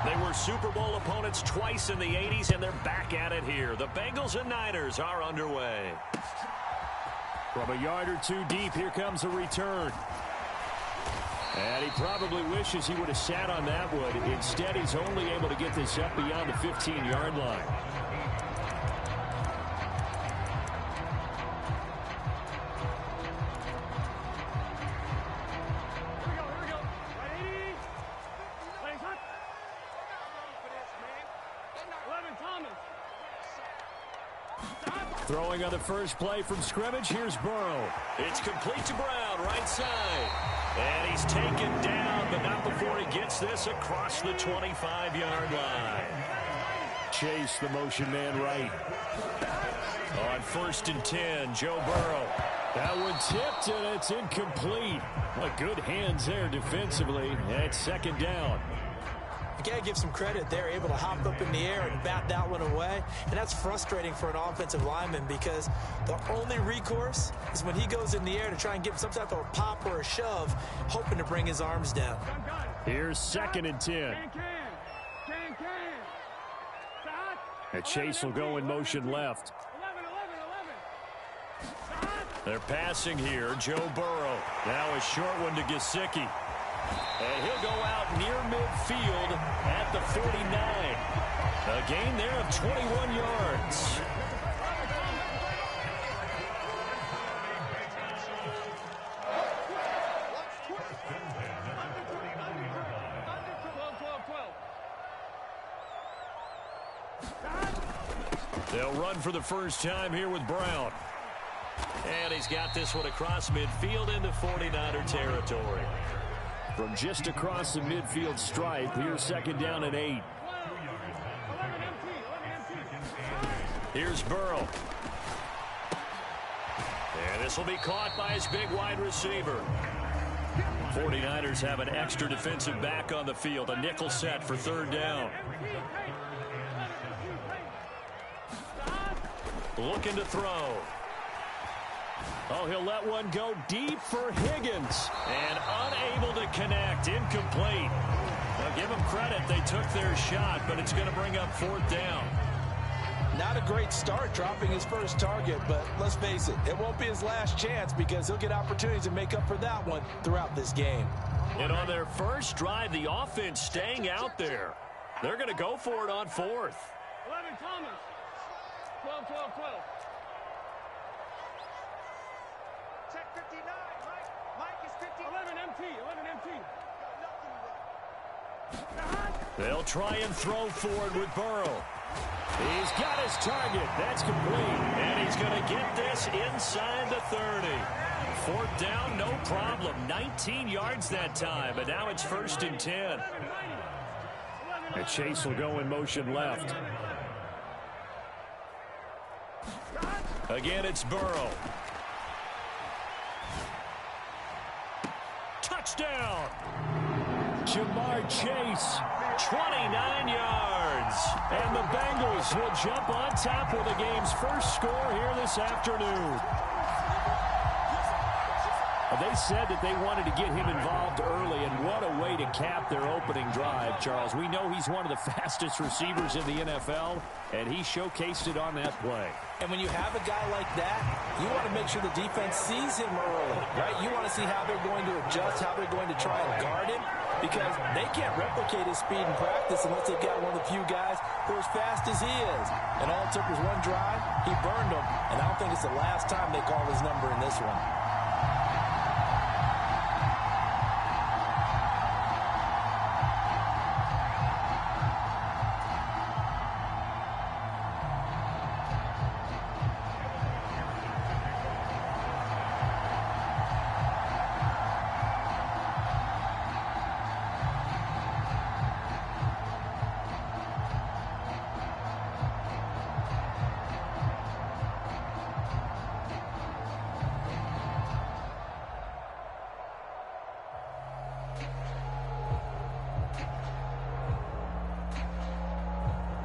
They were Super Bowl opponents twice in the 80s, and they're back at it here. The Bengals and Niners are underway. From a yard or two deep, here comes a return. And he probably wishes he would have sat on that one. Instead, he's only able to get this up beyond the 15-yard line. Throwing on the first play from scrimmage, here's Burrow. It's complete to Brown, right side. And he's taken down, but not before he gets this across the 25-yard line. Chase, the motion man right. On 1st and 10, Joe Burrow. That one tipped, and it's incomplete. Well, good hands there defensively. And 2nd down. You got to give some credit. They're able to hop up in the air and bat that one away. And that's frustrating for an offensive lineman because the only recourse is when he goes in the air to try and give some type of a pop or a shove, hoping to bring his arms down. Here's 2nd and 10. And Chase will go in motion left. They're passing here. Joe Burrow. Now a short one to Gesicki. And he'll go out near midfield at the 49. A gain there of 21 yards. They'll run for the first time here with Brown. And he's got this one across midfield into 49er territory. From just across the midfield stripe, here's 2nd down and 8. Here's Burrow. And this will be caught by his big wide receiver. 49ers have an extra defensive back on the field. A nickel set for third down. Looking to throw. Oh, he'll let one go deep for Higgins. And unable to connect. Incomplete. Now give them credit. They took their shot, but it's going to bring up fourth down. Not a great start dropping his first target, but let's face it, it won't be his last chance because he'll get opportunities to make up for that one throughout this game. And on their first drive, the offense staying out there. They're going to go for it on fourth. 11 Thomas. 12, 12, 12. Check 59, Mike. Mike is 50. 11 MT, 11 MT. They'll try and throw forward with Burrow. He's got his target. That's complete. And he's going to get this inside the 30. Fourth down, no problem. 19 yards that time, but now it's 1st and 10. And Chase will go in motion left. Again, it's Burrow. Touchdown! Jamar Chase, 29 yards. And the Bengals will jump on top with the game's first score here this afternoon. They said that they wanted to get him involved early, and what a way to cap their opening drive, Charles. We know he's one of the fastest receivers in the NFL, and he showcased it on that play. And when you have a guy like that, you want to make sure the defense sees him early, right? You want to see how they're going to adjust, how they're going to try and guard him, because they can't replicate his speed in practice unless they've got one of the few guys who are as fast as he is. And all it took was one drive. He burned them, and I don't think it's the last time they call his number in this one.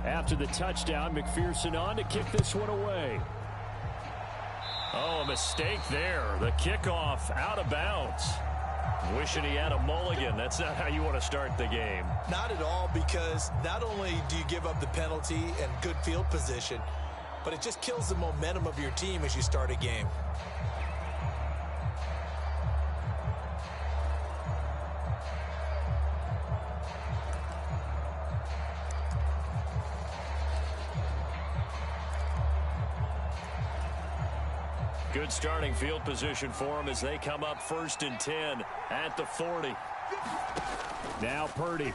After the touchdown, McPherson on to kick this one away. Oh, a mistake there. The kickoff out of bounds. Wishing he had a mulligan. That's not how you want to start the game. Not at all, because not only do you give up the penalty and good field position, but it just kills the momentum of your team as you start a game. Good starting field position for them as they come up 1st and 10 at the 40. Now Purdy.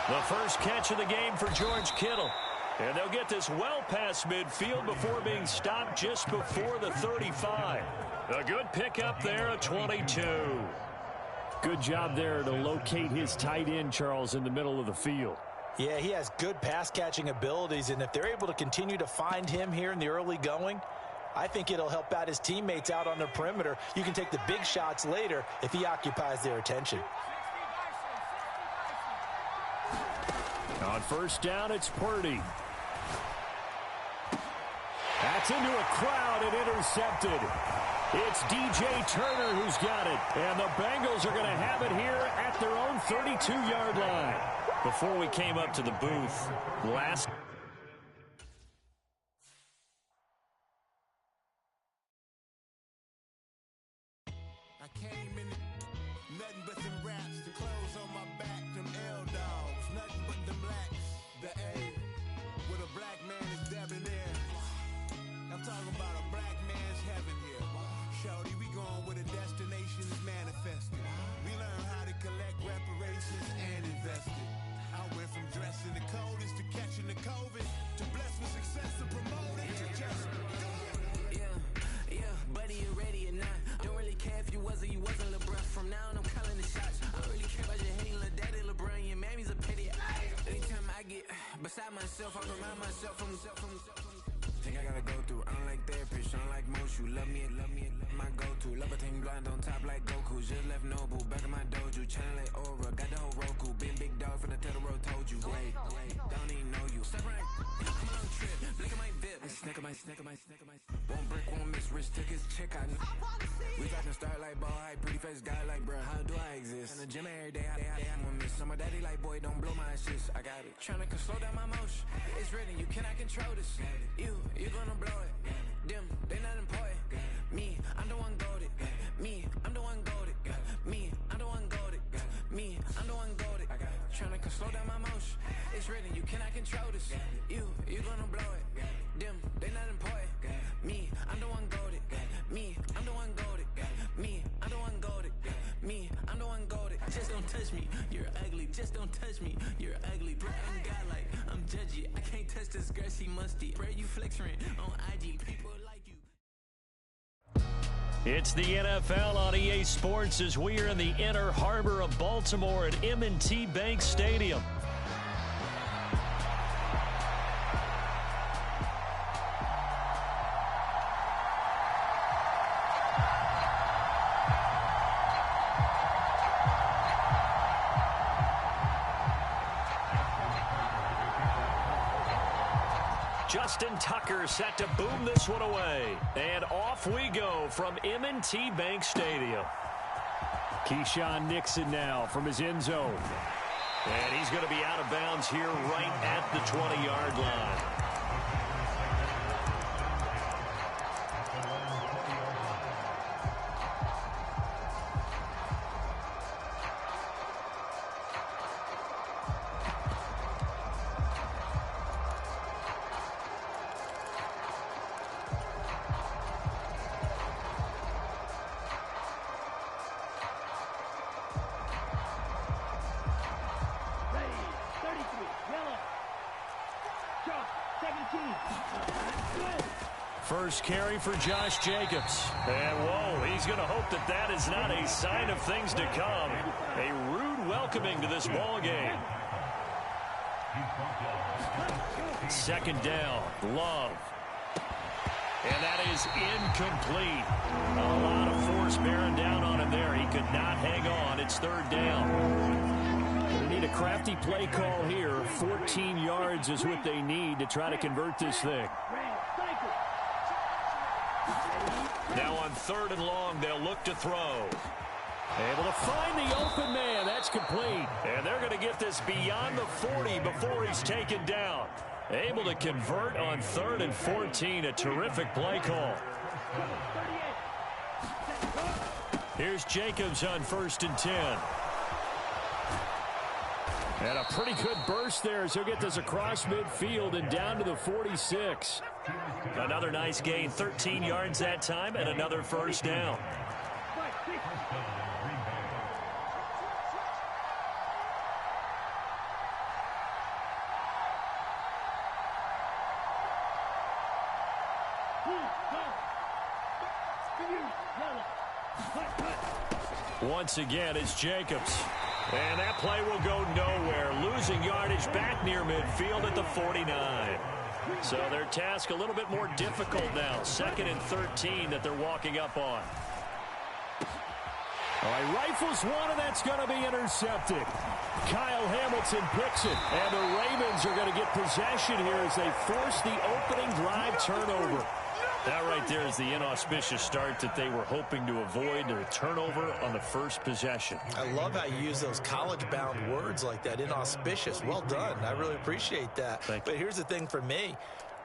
The first catch of the game for George Kittle. And they'll get this well past midfield before being stopped just before the 35. A good pickup there at 22. Good job there to locate his tight end, Charles, in the middle of the field. Yeah, he has good pass-catching abilities, and if they're able to continue to find him here in the early going, I think it'll help out his teammates out on the perimeter. You can take the big shots later if he occupies their attention. On first down, it's Purdy. That's into a crowd and intercepted. It's DJ Turner who's got it. And the Bengals are going to have it here at their own 32-yard line. Before we came up to the booth, last... Beside myself, I remind myself from I gotta go through. I don't like therapists, I don't like most. You love me, my go-to. Love a team blind on top like Goku. Just left Nobu, back in my dojo. Channel like Aura, got the whole Roku. Big dog from the Tether Road, told you. Wait, don't even know you. Step right, I'm on a trip. Blink of my VIP. Snack of my. Won't break, won't miss. Rich took his check out. We talking start like ball high, pretty face guy like, bruh, how do I exist? In the gym every day, I won't miss. Some of daddy like, boy, don't blow my assist. I got it. Tryna slow down my motion. It's written, you cannot control this. You gonna blow it. Them, they not important. Me, I'm the one goated. Me, I'm the one goated. Me, I'm the one goated. Me, I'm the one goated. Tryna slow down my motion. It's written, you cannot control this. You gonna blow it. Them, they not important. Me, I'm the one goated. Me, I'm the one goated. Me, I'm the one goated. Me, I'm the one goated. Just don't touch me. You're ugly. Just don't touch me. You're ugly. Bro, I'm godlike. I'm judgy. I can't touch this girl. She musty. Bro, you flexing on IG. People like you. It's the NFL on EA Sports as we are in the inner harbor of Baltimore at M&T Bank Stadium. Justin Tucker set to boom this one away. And off we go from M&T Bank Stadium. Keyshawn Nixon now from his end zone. And he's going to be out of bounds here right at the 20-yard line. First carry for Josh Jacobs. And whoa, he's going to hope that that is not a sign of things to come. A rude welcoming to this ball game. Second down, Love. And that is incomplete. A lot of force bearing down on him there. He could not hang on. It's third down. They need a crafty play call here. 14 yards is what they need to try to convert this thing. Now on third and long, they'll look to throw. Able to find the open man. That's complete. And they're going to get this beyond the 40 before he's taken down. Able to convert on third and 14. A terrific play call. Here's Jacobs on first and 10. And a pretty good burst there as he'll get this across midfield and down to the 46. Another nice gain, 13 yards that time, and another first down. Once again, it's Jacobs. And that play will go nowhere. Losing yardage back near midfield at the 49. So their task a little bit more difficult now. Second and 13 that they're walking up on. All right, rifles one, and that's going to be intercepted. Kyle Hamilton picks it, and the Ravens are going to get possession here as they force the opening drive turnover. That right there is the inauspicious start that they were hoping to avoid, a turnover on the first possession. I love how you use those college-bound words like that, inauspicious. Well done. I really appreciate that. But here's the thing for me.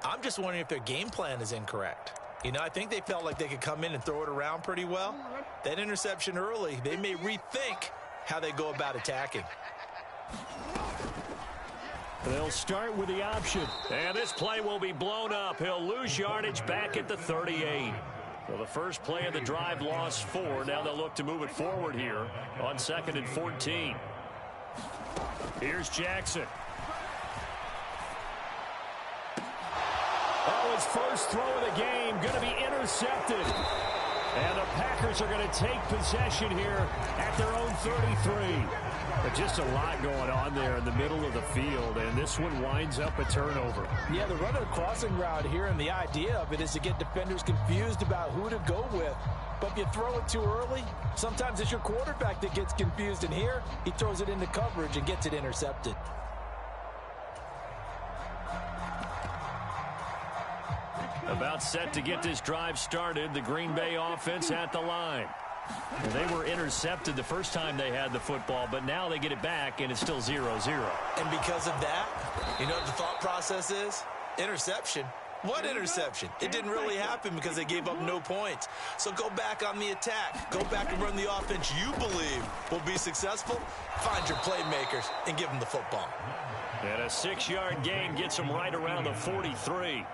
I'm just wondering if their game plan is incorrect. You know, I think they felt like they could come in and throw it around pretty well. That interception early, they may rethink how they go about attacking. They'll start with the option. And this play will be blown up. He'll lose yardage back at the 38. Well, the first play of the drive lost 4. Now they'll look to move it forward here on second and 14. Here's Jackson. Oh, his first throw of the game going to be intercepted. And the Packers are going to take possession here at their own 33. But just a lot going on there in the middle of the field, and this one winds up a turnover. Yeah, they're running a crossing route here, and the idea of it is to get defenders confused about who to go with. But if you throw it too early, sometimes it's your quarterback that gets confused, and here he throws it into coverage and gets it intercepted. About set to get this drive started, the Green Bay offense at the line. Well, they were intercepted the first time they had the football, but now they get it back, and it's still 0-0. And because of that, you know what the thought process is? Interception. What interception? It didn't really happen because they gave up no points. So go back on the attack. Go back and run the offense you believe will be successful. Find your playmakers and give them the football. And a 6-yard gain gets them right around the 43.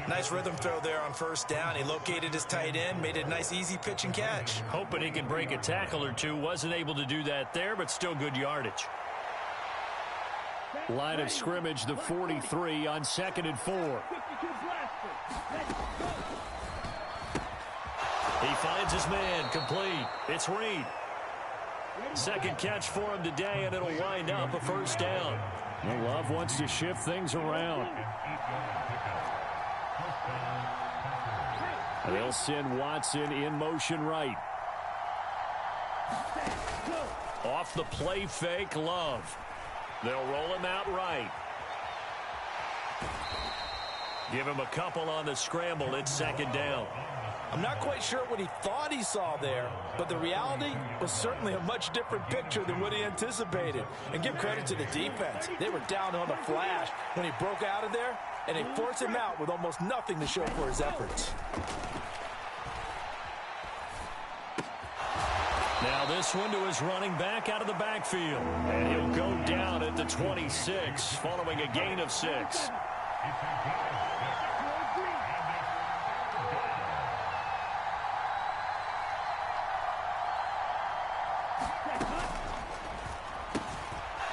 Nice rhythm throw there on first down. He located his tight end, made a nice easy pitch and catch. Hoping he can break a tackle or two. Wasn't able to do that there, but still good yardage. Line of scrimmage, the 43 on 2nd and 4. He finds his man, complete. It's Reed. Second catch for him today, and it'll wind up a first down. Well, Love wants to shift things around. They'll send Watson in motion right. Off the play fake, Love. They'll roll him out right. Give him a couple on the scramble. It's 2nd down. I'm not quite sure what he thought he saw there, but the reality was certainly a much different picture than what he anticipated. And give credit to the defense. They were down on the flash when he broke out of there, and they forced him out with almost nothing to show for his efforts. Now this one to his running back out of the backfield. And he'll go down at the 26 following a gain of 6.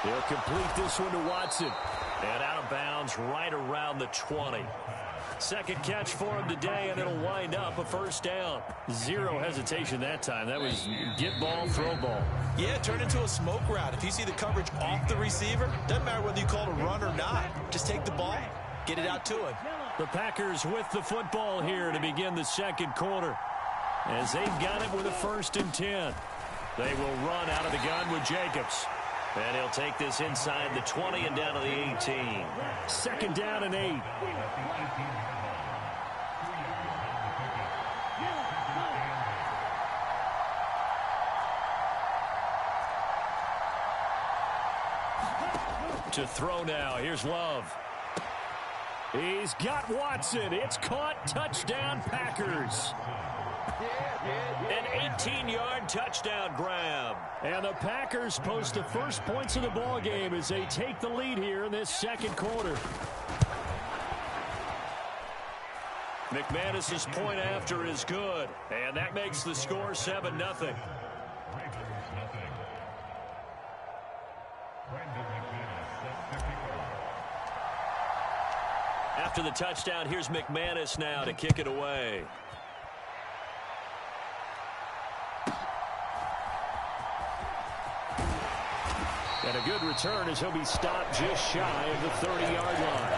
They'll complete this one to Watson. And out of bounds right around the 20. Second catch for him today, and it'll wind up a first down. Zero hesitation that time. That was get ball, throw ball. Yeah, turn into a smoke route. If you see the coverage off the receiver, doesn't matter whether you call it a run or not. Just take the ball, get it out to him. The Packers with the football here to begin the second quarter. As they've got it with a 1st and 10. They will run out of the gun with Jacobs. And he'll take this inside the 20 and down to the 18. 2nd down and 8. To throw now. Here's Love. He's got Watson. It's caught. Touchdown, Packers. An 18-yard touchdown grab. And the Packers post the first points of the ball game as they take the lead here in this second quarter. McManus's point after is good. And that makes the score 7-0. After the touchdown, here's McManus now to kick it away. And a good return as he'll be stopped just shy of the 30-yard line.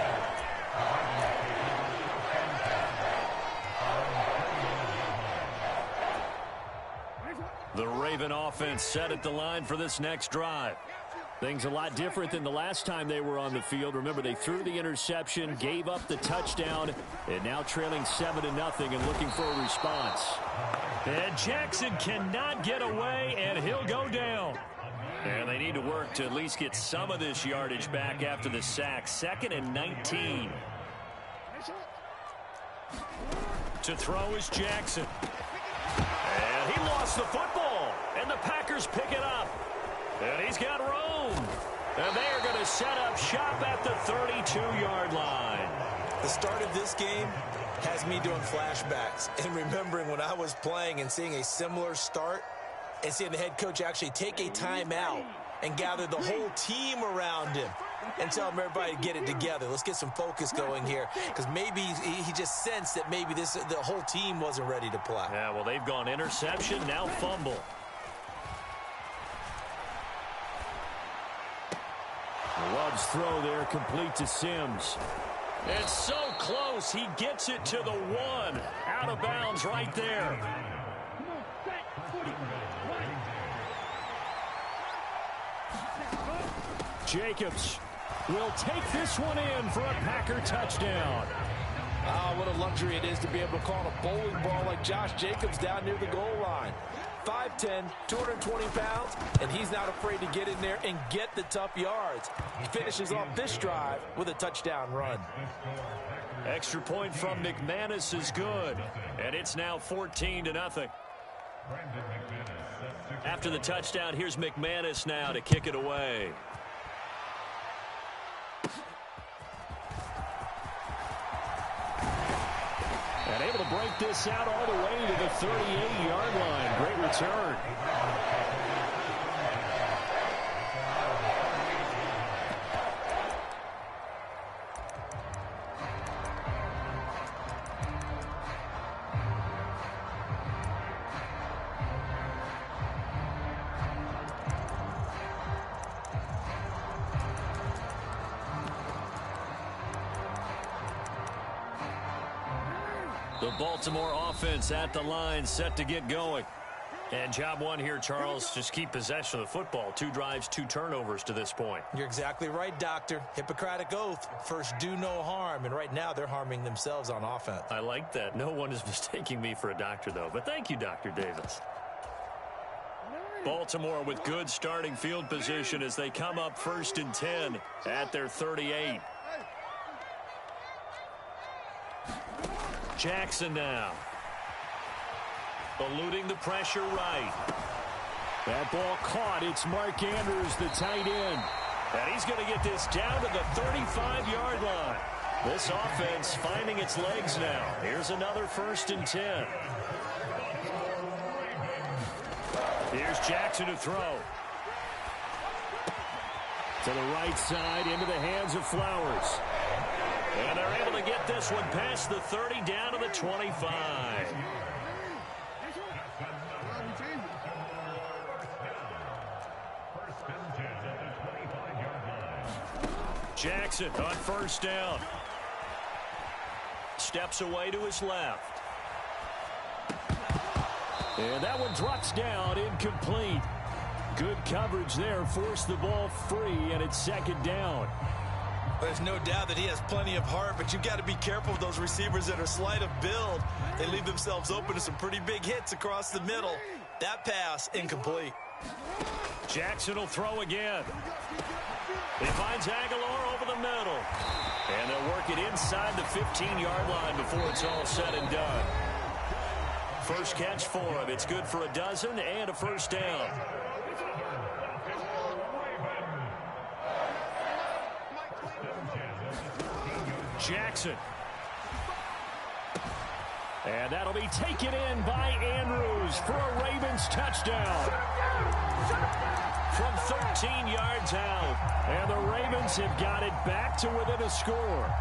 The Raven offense set at the line for this next drive. Things a lot different than the last time they were on the field. Remember, they threw the interception, gave up the touchdown, and now trailing 7-0 and looking for a response. And Jackson cannot get away, and he'll go down. And they need to work to at least get some of this yardage back after the sack. 2nd and 19. To throw is Jackson. And he lost the football, and the Packers pick it up. And he's got room. And they are going to set up shop at the 32-yard line. The start of this game has me doing flashbacks and remembering when I was playing and seeing a similar start and seeing the head coach actually take a timeout and gather the whole team around him and tell everybody to get it together. Let's get some focus going here, because maybe he just sensed that maybe the whole team wasn't ready to play. Yeah, well, they've gone interception, now fumble. Love's throw there, complete to Sims. It's so close. He gets it to the 1. Out of bounds right there. Jacobs will take this one in for a Packer touchdown. Ah, what a luxury it is to be able to call a bowling ball like Josh Jacobs down near the goal line. 5'10", 220 pounds, and he's not afraid to get in there and get the tough yards. He finishes off this drive with a touchdown run. Extra point from McManus is good, and it's now 14-0. After the touchdown, here's McManus now to kick it away. And able to break this out all the way to the 38-yard line. Great return. The Baltimore offense at the line, set to get going. And job one here, Charles, just keep possession of the football. 2 drives, 2 turnovers to this point. You're exactly right, Doctor. Hippocratic oath. First, do no harm. And right now, they're harming themselves on offense. I like that. No one is mistaking me for a doctor, though. But thank you, Dr. Davis. Baltimore with good starting field position as they come up 1st and 10 at their 38. Jackson now. Eluding the pressure right. That ball caught. It's Mark Andrews, the tight end. And he's going to get this down to the 35-yard line. This offense finding its legs now. Here's another 1st and 10. Here's Jackson to throw. To the right side, into the hands of Flowers. And they're able to get this one past the 30 down to the 25. Jackson on 1st down. Steps away to his left. And that one drops down, incomplete. Good coverage there, forced the ball free, and it's 2nd down. There's no doubt that he has plenty of heart, but you've got to be careful of those receivers that are slight of build. They leave themselves open to some pretty big hits across the middle. That pass, incomplete. Jackson will throw again. He finds Aguilar over the middle. And they'll work it inside the 15-yard line before it's all said and done. First catch for him. It's good for a dozen and a 1st down. Jackson. And that'll be taken in by Andrews for a Ravens touchdown. From 13 yards out. And the Ravens have got it back to within a score.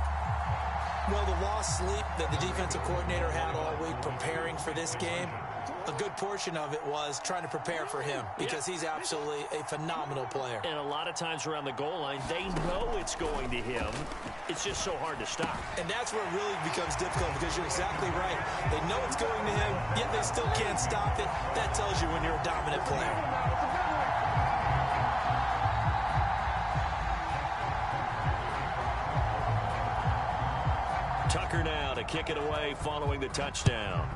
Well, the lost sleep that the defensive coordinator had all week preparing for this game, a good portion of it was trying to prepare for him because he's absolutely a phenomenal player. And a lot of times around the goal line, they know it's going to him. It's just so hard to stop. And that's where it really becomes difficult because you're exactly right. They know it's going to him, yet they still can't stop it. That tells you when you're a dominant player. Tucker now to kick it away following the touchdown.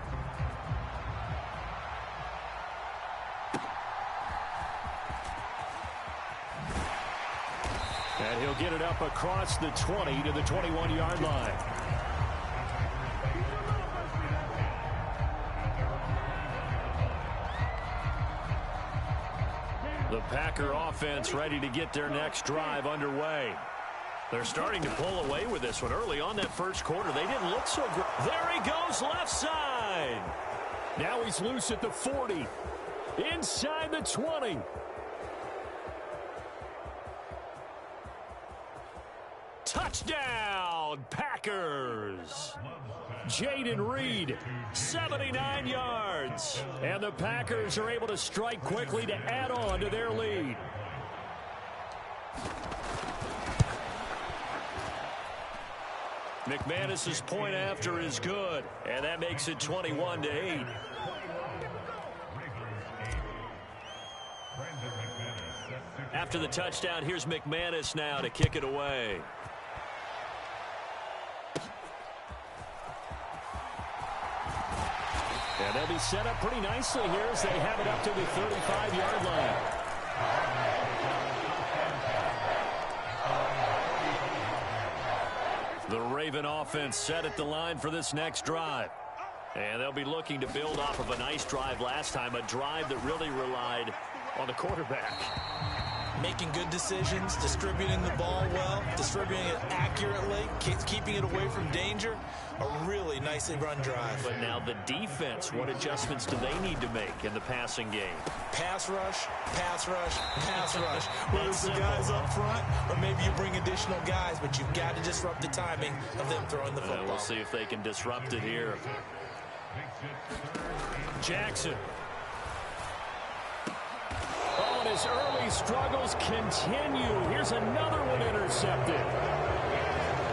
And he'll get it up across the 20 to the 21-yard line. The Packer offense ready to get their next drive underway. They're starting to pull away with this one. Early on that first quarter, they didn't look so great. There he goes, left side. Now he's loose at the 40. Inside the 20. Touchdown, Packers. Jaden Reed, 79 yards. And the Packers are able to strike quickly to add on to their lead. McManus's point after is good, and that makes it 21-8. After the touchdown, here's McManus now to kick it away. And they'll be set up pretty nicely here as they have it up to the 35-yard line. The Raven offense set at the line for this next drive. And they'll be looking to build off of a nice drive last time, a drive that really relied on the quarterback. Making good decisions, distributing the ball well, distributing it accurately, keeping it away from danger. A really nicely run drive. But now the defense, what adjustments do they need to make in the passing game? Pass rush, pass rush, pass rush. Whether it's the guys up front or maybe you bring additional guys, but you've got to disrupt the timing of them throwing the football. We'll see if they can disrupt it here. Jackson. Oh, and his early struggles continue. Here's another one intercepted.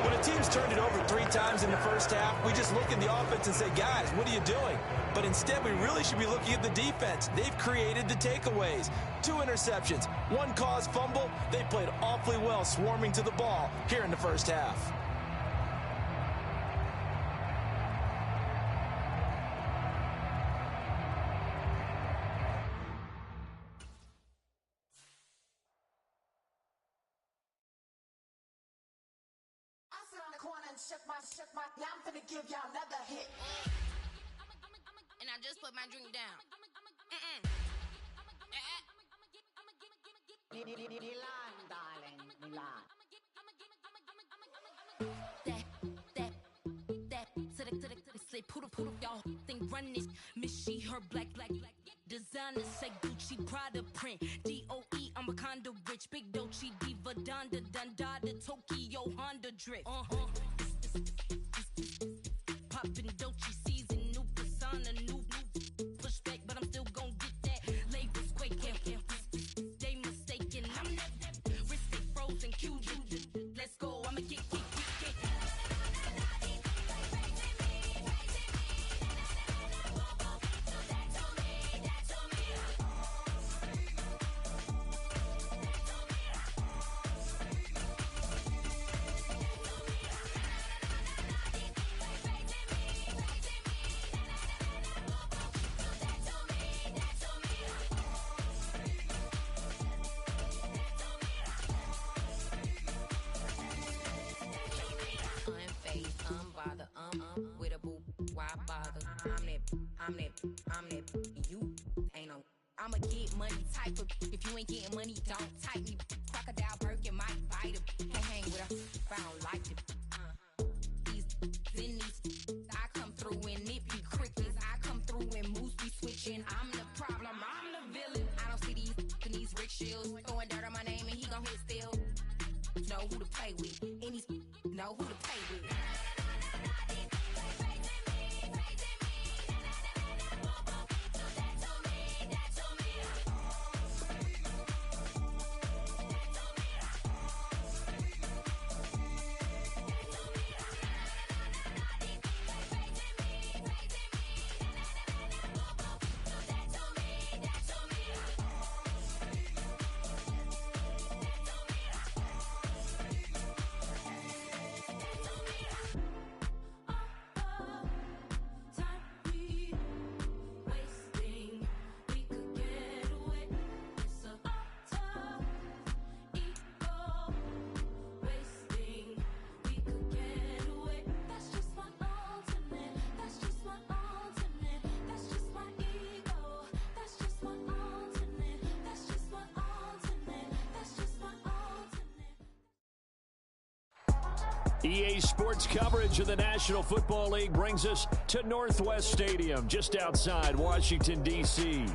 When a team's turned it over 3 times in the first half, we just look at the offense and say, guys, what are you doing? But instead, we really should be looking at the defense. They've created the takeaways. 2 interceptions, 1 caused fumble. They played awfully well swarming to the ball here in the first half. Now I'm finna give y'all another hit. And I just put my drink down. Milan, darling, Milan. That, to the slip, poodle, y'all think run this. Miss she, her black, designer say Gucci, Prada print, DOE, I'm a condo rich, big Dolce, Diva, Donda, the Tokyo, Honda drip, Poppin' Dolce season, new persona, new pushback, but I'm still gon' get that. Labels quaking, they mistaken. I'm that wrist they frozen, QU. Let's go, I'ma get. With a boo, why bother? I'm that, you ain't no. I'ma get money type of. If you ain't getting money, don't type me. Crocodile Birkin might bite him. Can't hang with her if I don't like it. These, I come through and nip you crickets. I come through and moves be switching. I'm the problem, I'm the villain. I don't see these rickshaws throwing dirt on my name and he gon' hit still. Know who to play with, and he's know who to play with. EA Sports coverage of the National Football League brings us to Northwest Stadium, just outside Washington, D.C.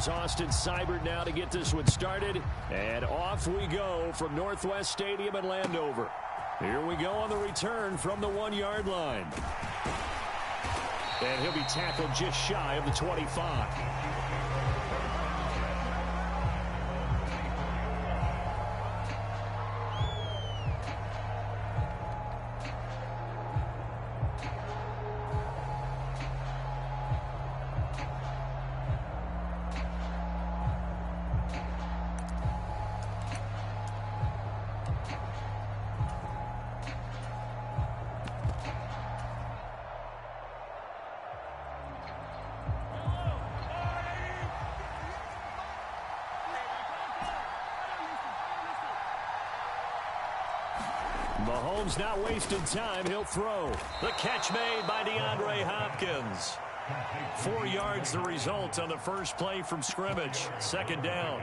Here's Austin Seibert now to get this one started. And off we go from Northwest Stadium in Landover. Here we go on the return from the 1-yard line. And he'll be tackled just shy of the 25. Mahomes not wasting time. He'll throw. The catch made by DeAndre Hopkins. 4 yards the result on the first play from scrimmage. Second down.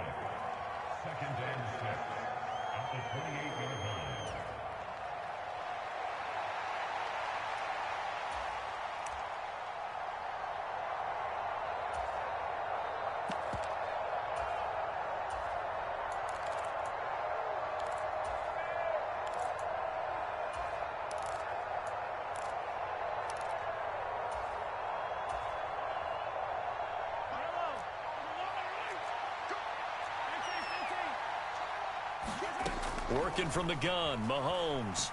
Working from the gun, Mahomes.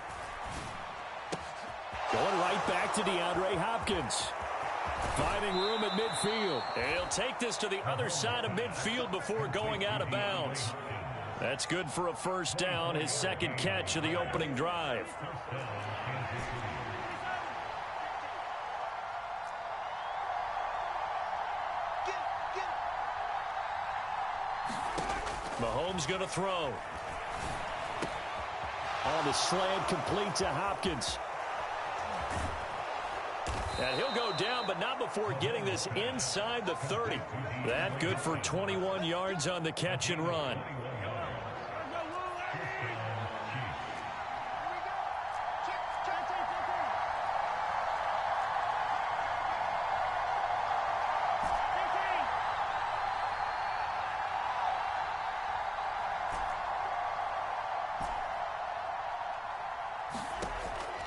Going right back to DeAndre Hopkins. Finding room at midfield. He'll take this to the other side of midfield before going out of bounds. That's good for a first down, his second catch of the opening drive. Mahomes going to throw. On the slant, complete to Hopkins. And he'll go down, but not before getting this inside the 30. That good for 21 yards on the catch and run.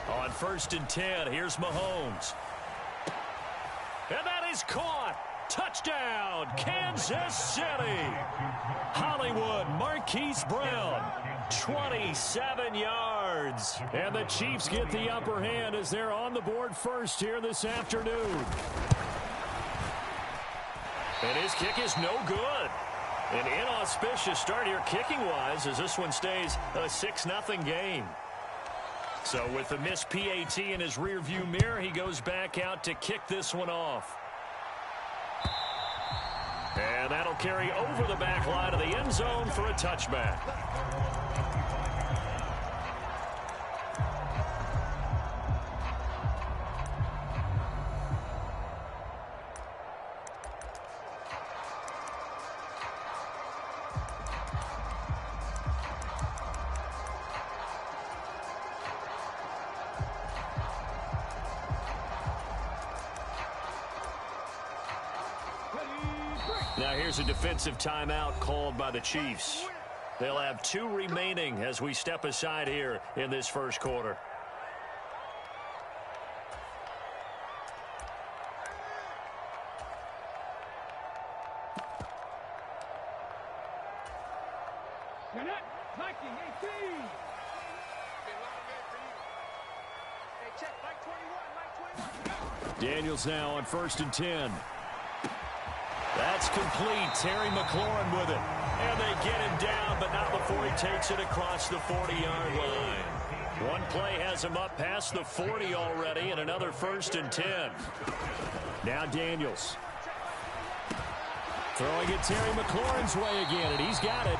On 1st and 10, here's Mahomes. And that is caught. Touchdown, Kansas City. Hollywood, Marquise Brown, 27 yards. And the Chiefs get the upper hand as they're on the board first here this afternoon. And his kick is no good. An inauspicious start here kicking-wise as this one stays a 6-0 game. So with the missed PAT in his rearview mirror, he goes back out to kick this one off. And that'll carry over the back line of the end zone for a touchback. Now here's a defensive timeout called by the Chiefs. They'll have 2 remaining as we step aside here in this first quarter. You're not liking 18. Hey, check, like 21, like 21. Daniels now on 1st and 10. That's complete. Terry McLaurin with it. And they get him down, but not before he takes it across the 40-yard line. One play has him up past the 40 already, and another 1st and 10. Now Daniels. Throwing it Terry McLaurin's way again, and he's got it.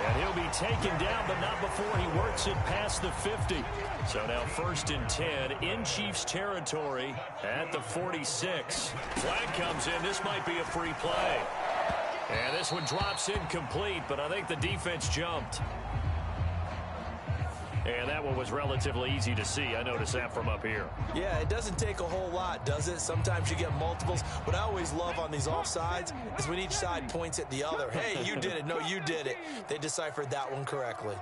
And he'll be taken down, but not before he works it past the 50. So now 1st and 10 in Chiefs territory at the 46. Flag comes in. This might be a free play. And this one drops incomplete, but I think the defense jumped. And that one was relatively easy to see. I noticed that from up here. Yeah, it doesn't take a whole lot, does it? Sometimes you get multiples. What I always love on these offsides is when each side points at the other. Hey, you did it. No, you did it. They deciphered that one correctly.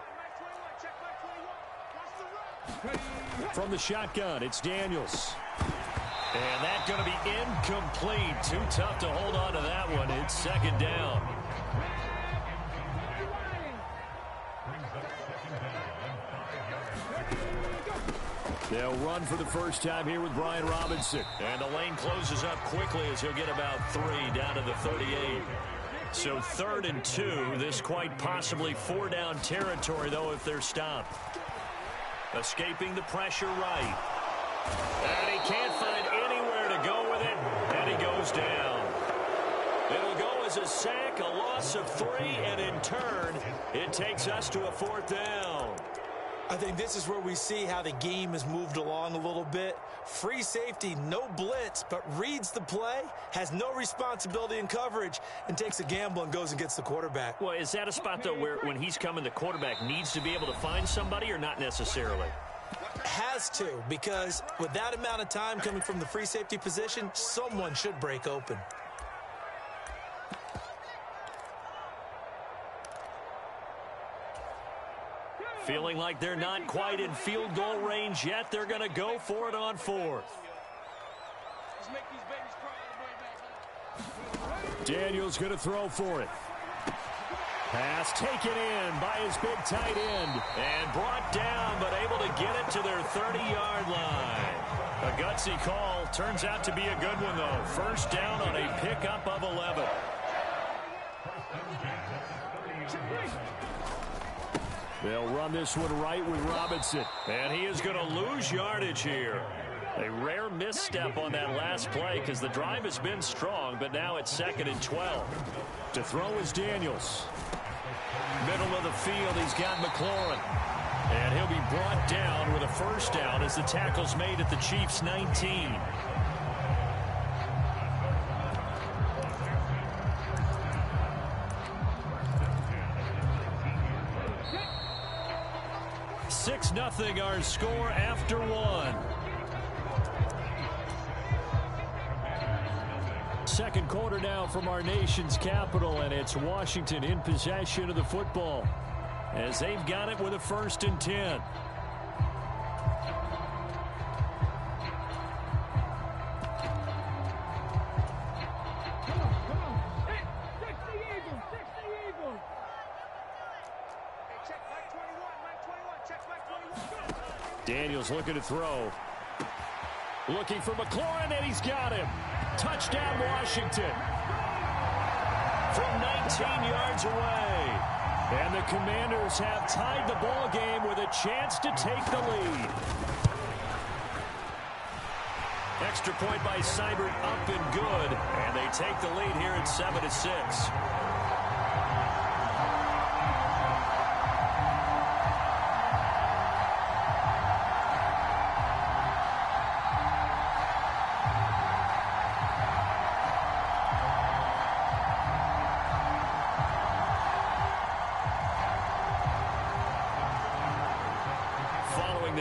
From the shotgun, it's Daniels. And that's going to be incomplete. Too tough to hold on to that one. It's second down. They'll run for the first time here with Brian Robinson. And the lane closes up quickly as he'll get about 3 down to the 38. So 3rd and 2. This quite possibly 4-down territory, though, if they're stopped. Escaping the pressure right. And he can't find anywhere to go with it. And he goes down. It'll go as a sack, a loss of 3, and in turn, it takes us to a 4th down. I think this is where we see how the game has moved along a little bit. Free safety, no blitz, but reads the play, has no responsibility in coverage, and takes a gamble and goes and gets the quarterback. Well, is that a spot, though, where when he's coming, the quarterback needs to be able to find somebody or not necessarily? Has to, because with that amount of time coming from the free safety position, someone should break open. Feeling like they're not quite in field goal range yet. They're going to go for it on 4th. Daniels going to throw for it. Pass taken in by his big tight end. And brought down, but able to get it to their 30-yard line. A gutsy call. Turns out to be a good one, though. First down on a pickup of 11. They'll run this one right with Robinson. And he is going to lose yardage here. A rare misstep on that last play because the drive has been strong, but now it's 2nd and 12. To throw is Daniels. Middle of the field, he's got McLaurin. And he'll be brought down with a first down as the tackle's made at the Chiefs' 19. Nothing our score after 1. Second quarter now from our nation's capital, and it's Washington in possession of the football as they've got it with a 1st and 10. Daniels looking to throw. Looking for McLaurin, and he's got him. Touchdown, Washington. From 19 yards away. And the Commanders have tied the ball game with a chance to take the lead. Extra point by Seibert, up and good. And they take the lead here at 7-6.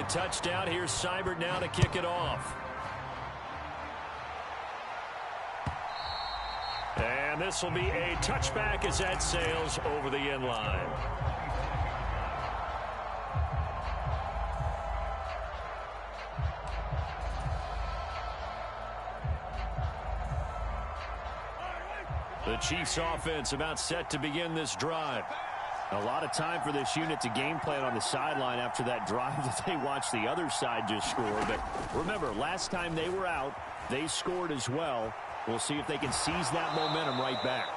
Touchdown. Here's Seibert now to kick it off. And this will be a touchback as that sails over the end line. The Chiefs offense about set to begin this drive. A lot of time for this unit to game plan on the sideline after that drive that they watched the other side just score. But remember, last time they were out, they scored as well. We'll see if they can seize that momentum right back.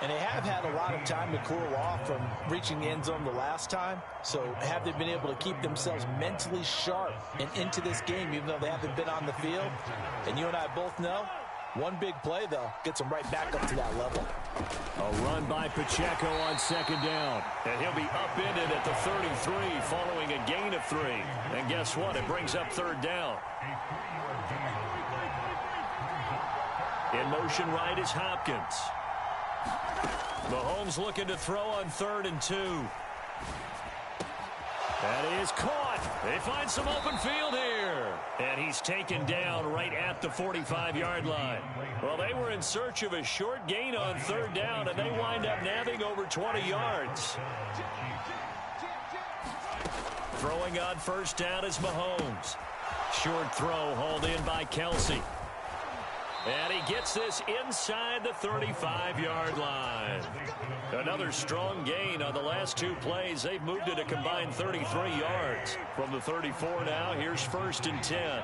And they have had a lot of time to cool off from reaching the end zone the last time. So have they been able to keep themselves mentally sharp and into this game, even though they haven't been on the field? And you and I both know, one big play, though, gets them right back up to that level. A run by Pacheco on 2nd down. And he'll be upended at the 33 following a gain of 3. And guess what? It brings up 3rd down. In motion right is Hopkins. Mahomes looking to throw on 3rd and 2. That is caught. They find some open field here. And he's taken down right at the 45-yard line. Well, they were in search of a short gain on third down, and they wind up nabbing over 20 yards. Throwing on first down is Mahomes. Short throw hauled in by Kelsey. And he gets this inside the 35-yard line. Another strong gain on the last two plays. They've moved it a combined 33 yards. From the 34 now, here's 1st and 10.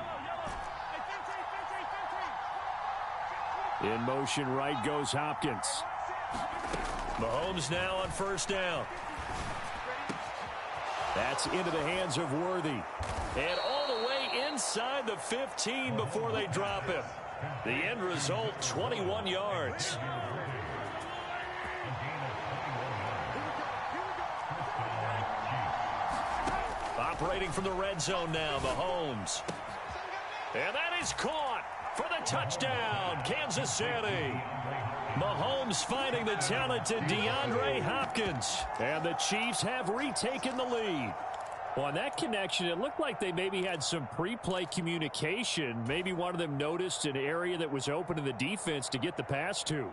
In motion right goes Hopkins. Mahomes now on first down. That's into the hands of Worthy. And all the way inside the 15 before they drop him. The end result, 21 yards. Operating from the red zone now, Mahomes. And that is caught for the touchdown, Kansas City. Mahomes finding the talented DeAndre Hopkins. And the Chiefs have retaken the lead. Well, on that connection, it looked like they maybe had some pre-play communication. Maybe one of them noticed an area that was open to the defense to get the pass to.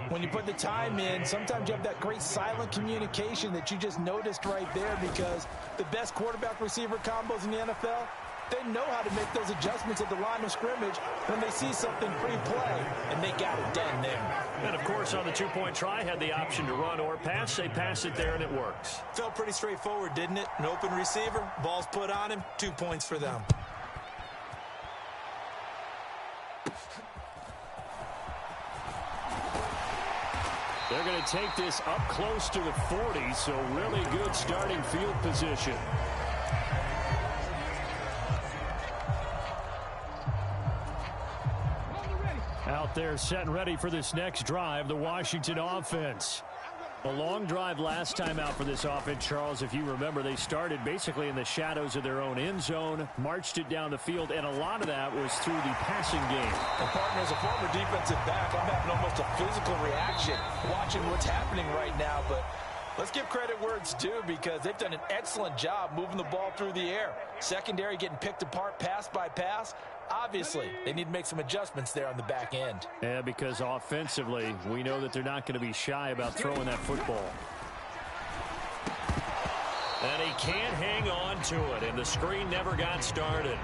When you put the time in, sometimes you have that great silent communication that you just noticed right there, because the best quarterback-receiver combos in the NFL, they know how to make those adjustments at the line of scrimmage when they see something pre-play, and they got it done there. And, of course, on the two-point try, had the option to run or pass. They pass it there, and it works. Felt pretty straightforward, didn't it? An open receiver, ball's put on him, 2 points for them. They're going to take this up close to the 40, so really good starting field position. Out there set and ready for this next drive, the Washington offense. A long drive last time out for this offense, Charles. If you remember, they started basically in the shadows of their own end zone, marched it down the field, and a lot of that was through the passing game. And, partner, as a former defensive back, I'm having almost a physical reaction watching what's happening right now. But let's give credit where it's due, because they've done an excellent job moving the ball through the air. Secondary getting picked apart pass by pass. Obviously, they need to make some adjustments there on the back end. Yeah, because offensively, we know that they're not going to be shy about throwing that football. And he can't hang on to it, and the screen never got started.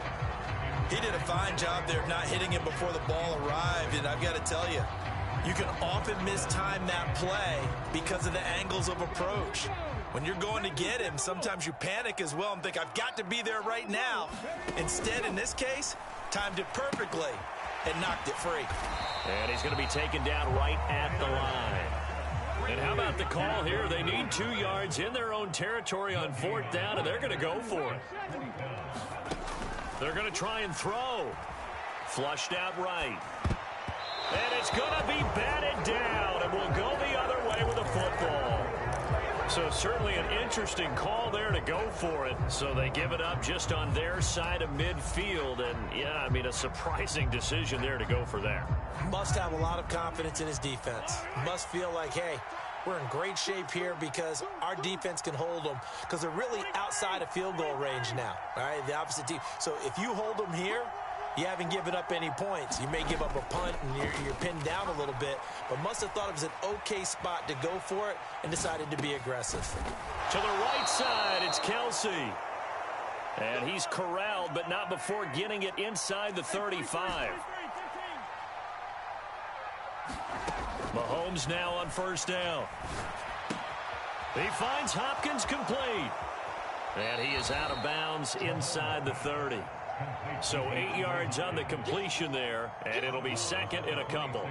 He did a fine job there of not hitting him before the ball arrived, and I've got to tell you, you can often mistime that play because of the angles of approach. When you're going to get him, sometimes you panic as well and think, I've got to be there right now. Instead, in this case, timed it perfectly and knocked it free. And he's going to be taken down right at the line. And how about the call here? They need 2 yards in their own territory on 4th down, and they're going to go for it. They're going to try and throw. Flushed out right. And it's going to be batted down, and will go the other way with the football. So certainly an interesting call there to go for it. So they give it up just on their side of midfield. And, yeah, I mean, a surprising decision there to go for that. Must have a lot of confidence in his defense. Must feel like, hey, we're in great shape here because our defense can hold them, because they're really outside of field goal range now, all right, the opposite team. So if you hold them here, you haven't given up any points. You may give up a punt and you're pinned down a little bit, but must have thought it was an okay spot to go for it and decided to be aggressive. To the right side, it's Kelsey. And he's corralled, but not before getting it inside the 35. Mahomes now on first down. He finds Hopkins complete. And he is out of bounds inside the 30. So 8 yards on the completion there, and it'll be second and a couple.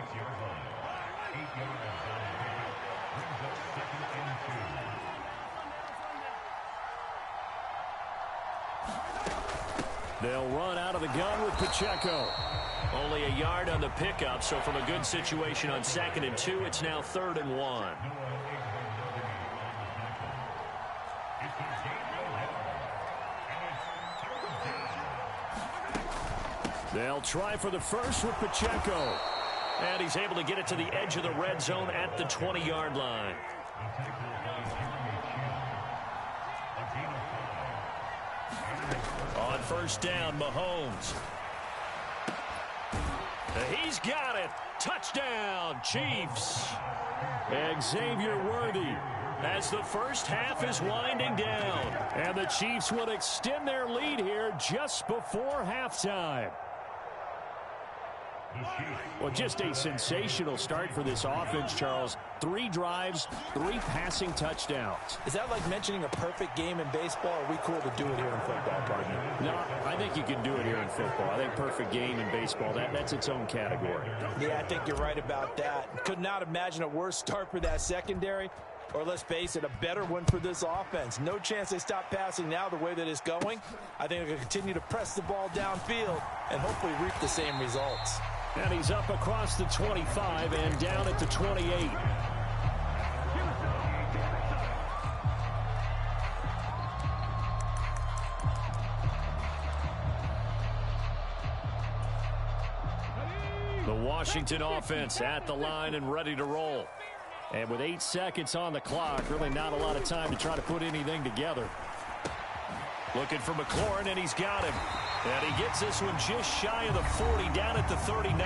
They'll run out of the gun with Pacheco. Only a yard on the pickup, so from a good situation on 2nd and 2, it's now 3rd and 1. They'll try for the first with Pacheco. And he's able to get it to the edge of the red zone at the 20-yard line. On first down, Mahomes. He's got it. Touchdown, Chiefs. Xavier Worthy as the first half is winding down. And the Chiefs will extend their lead here just before halftime. Well, just a sensational start for this offense, Charles. 3 drives, 3 passing touchdowns. Is that like mentioning a perfect game in baseball, or are we cool to do it here in football, partner? No, I think you can do it here in football. I think perfect game in baseball, that's its own category. Yeah, I think you're right about that. Could not imagine a worse start for that secondary, or let's face it, a better one for this offense. No chance they stop passing now the way that it's going. I think they're going to continue to press the ball downfield and hopefully reap the same results. And he's up across the 25 and down at the 28. The Washington offense at the line and ready to roll. And with 8 seconds on the clock, really not a lot of time to try to put anything together. Looking for McLaurin, and he's got him. And he gets this one just shy of the 40, down at the 39.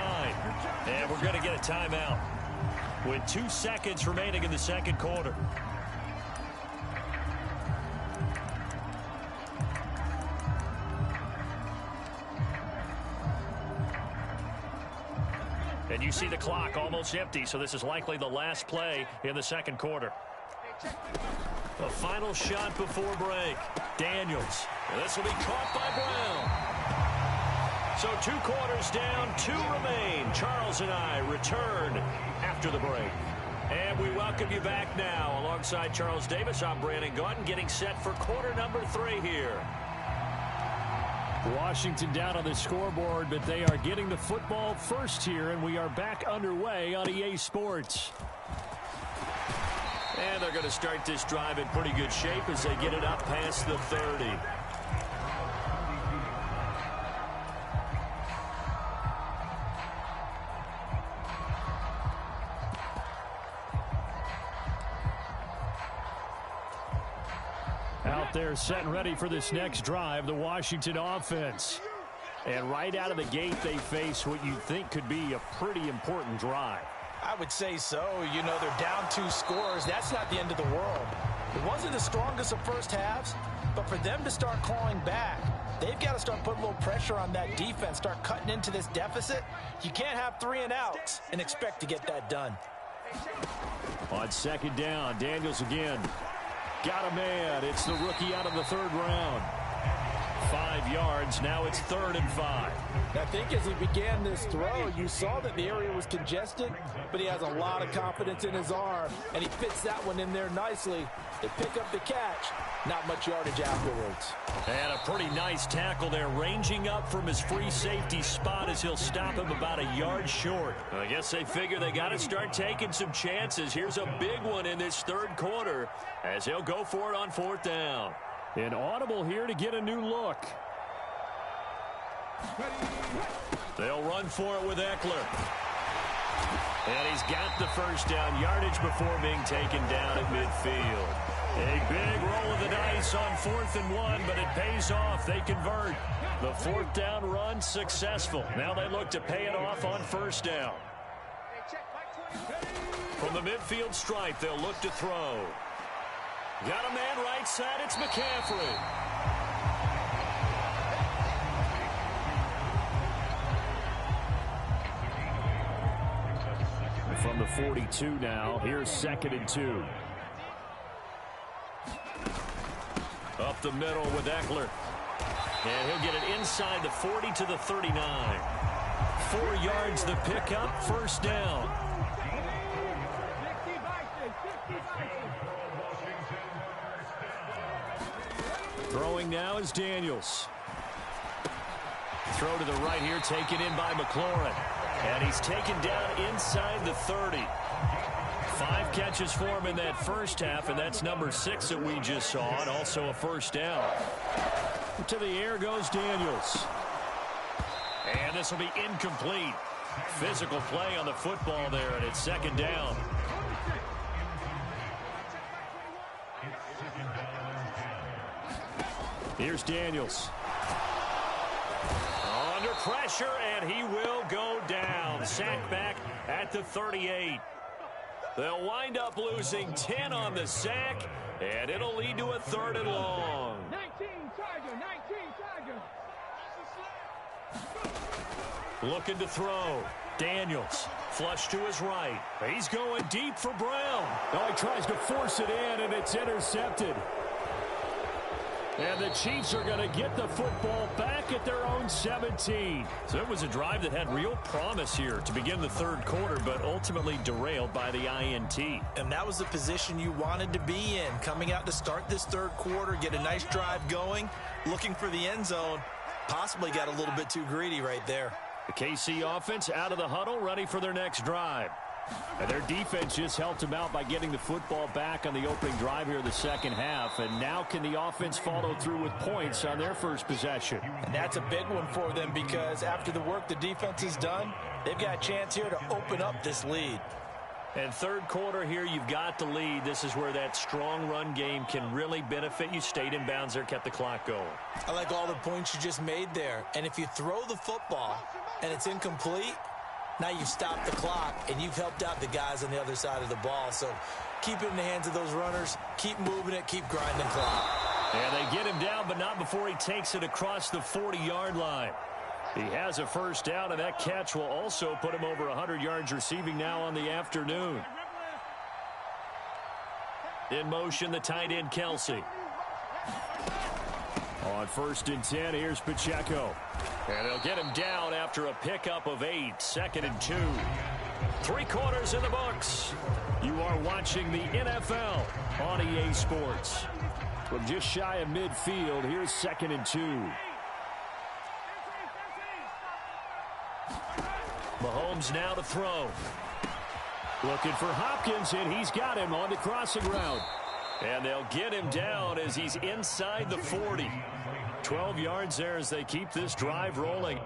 And we're going to get a timeout with 2 seconds remaining in the second quarter. And you see the clock almost empty, so this is likely the last play in the second quarter. The final shot before break. Daniels. And this will be caught by Brown. So 2 quarters down, 2 remain. Charles and I return after the break. And we welcome you back now. Alongside Charles Davis, I'm Brandon Gunn, getting set for quarter number 3 here. Washington down on the scoreboard, but they are getting the football first here, and we are back underway on EA Sports. And they're going to start this drive in pretty good shape as they get it up past the 30. Out there set and ready for this next drive, the Washington offense. And right out of the gate, they face what you'd think could be a pretty important drive. I would say so. You know, they're down 2 scores. That's not the end of the world. It wasn't the strongest of first halves, but for them to start clawing back, they've got to start putting a little pressure on that defense, start cutting into this deficit. You can't have 3 and outs and expect to get that done. On second down, Daniels again. Got a man. It's the rookie out of the 3rd round. 5 yards. Now it's 3rd and 5. I think as he began this throw, you saw that the area was congested, but he has a lot of confidence in his arm, and he fits that one in there nicely. They pick up the catch. Not much yardage afterwards. And a pretty nice tackle there, ranging up from his free safety spot as he'll stop him about a yard short. I guess they figure they got to start taking some chances. Here's a big one in this 3rd quarter as he'll go for it on 4th down. An audible here to get a new look. They'll run for it with Eckler. And he's got the first down, yardage before being taken down at midfield. A big roll of the dice on 4th and 1, but it pays off. They convert. The 4th down run successful. Now they look to pay it off on 1st down. From the midfield stripe, they'll look to throw. Got a man right side. It's McCaffrey. From the 42 now, here's 2nd and 2. Up the middle with Eckler. And he'll get it inside the 40 to the 39. 4 yards the pickup, 1st down. Throwing now is Daniels. Throw to the right here, taken in by McLaurin. And he's taken down inside the 30. 5 catches for him in that first half, and that's number 6 that we just saw, and also a 1st down. To the air goes Daniels. And this will be incomplete. Physical play on the football there, and it's 2nd down. Here's Daniels. pressure, and he will go down. Sack back at the 38. They'll wind up losing 10 on the sack, and it'll lead to a 3rd and long. 19 Charger, 19 Charger. Looking to throw. Daniels, flush to his right. He's going deep for Brown. Oh, he tries to force it in, and it's intercepted. And the Chiefs are going to get the football back at their own 17. So it was a drive that had real promise here to begin the 3rd quarter, but ultimately derailed by the INT. And that was the position you wanted to be in, coming out to start this 3rd quarter, get a nice drive going, looking for the end zone. Possibly got a little bit too greedy right there. The KC offense out of the huddle, ready for their next drive. And their defense just helped them out by getting the football back on the opening drive here in the 2nd half. And now can the offense follow through with points on their first possession? And that's a big one for them because after the work the defense has done, they've got a chance here to open up this lead. And 3rd quarter here, you've got the lead. This is where that strong run game can really benefit you. Stayed in bounds there, kept the clock going. I like all the points you just made there. And if you throw the football and it's incomplete, now you've stopped the clock, and you've helped out the guys on the other side of the ball. So keep it in the hands of those runners. Keep moving it. Keep grinding clock. And they get him down, but not before he takes it across the 40-yard line. He has a first down, and that catch will also put him over 100 yards receiving now on the afternoon. In motion, the tight end, Kelsey. On 1st and 10, here's Pacheco. And they'll get him down after a pickup of 8. 2nd and 2. 3 quarters in the books. You are watching the NFL on EA Sports. From just shy of midfield, here's 2nd and 2. Mahomes now to throw. Looking for Hopkins, and he's got him on the crossing route. And they'll get him down as he's inside the 40. 12 yards there as they keep this drive rolling.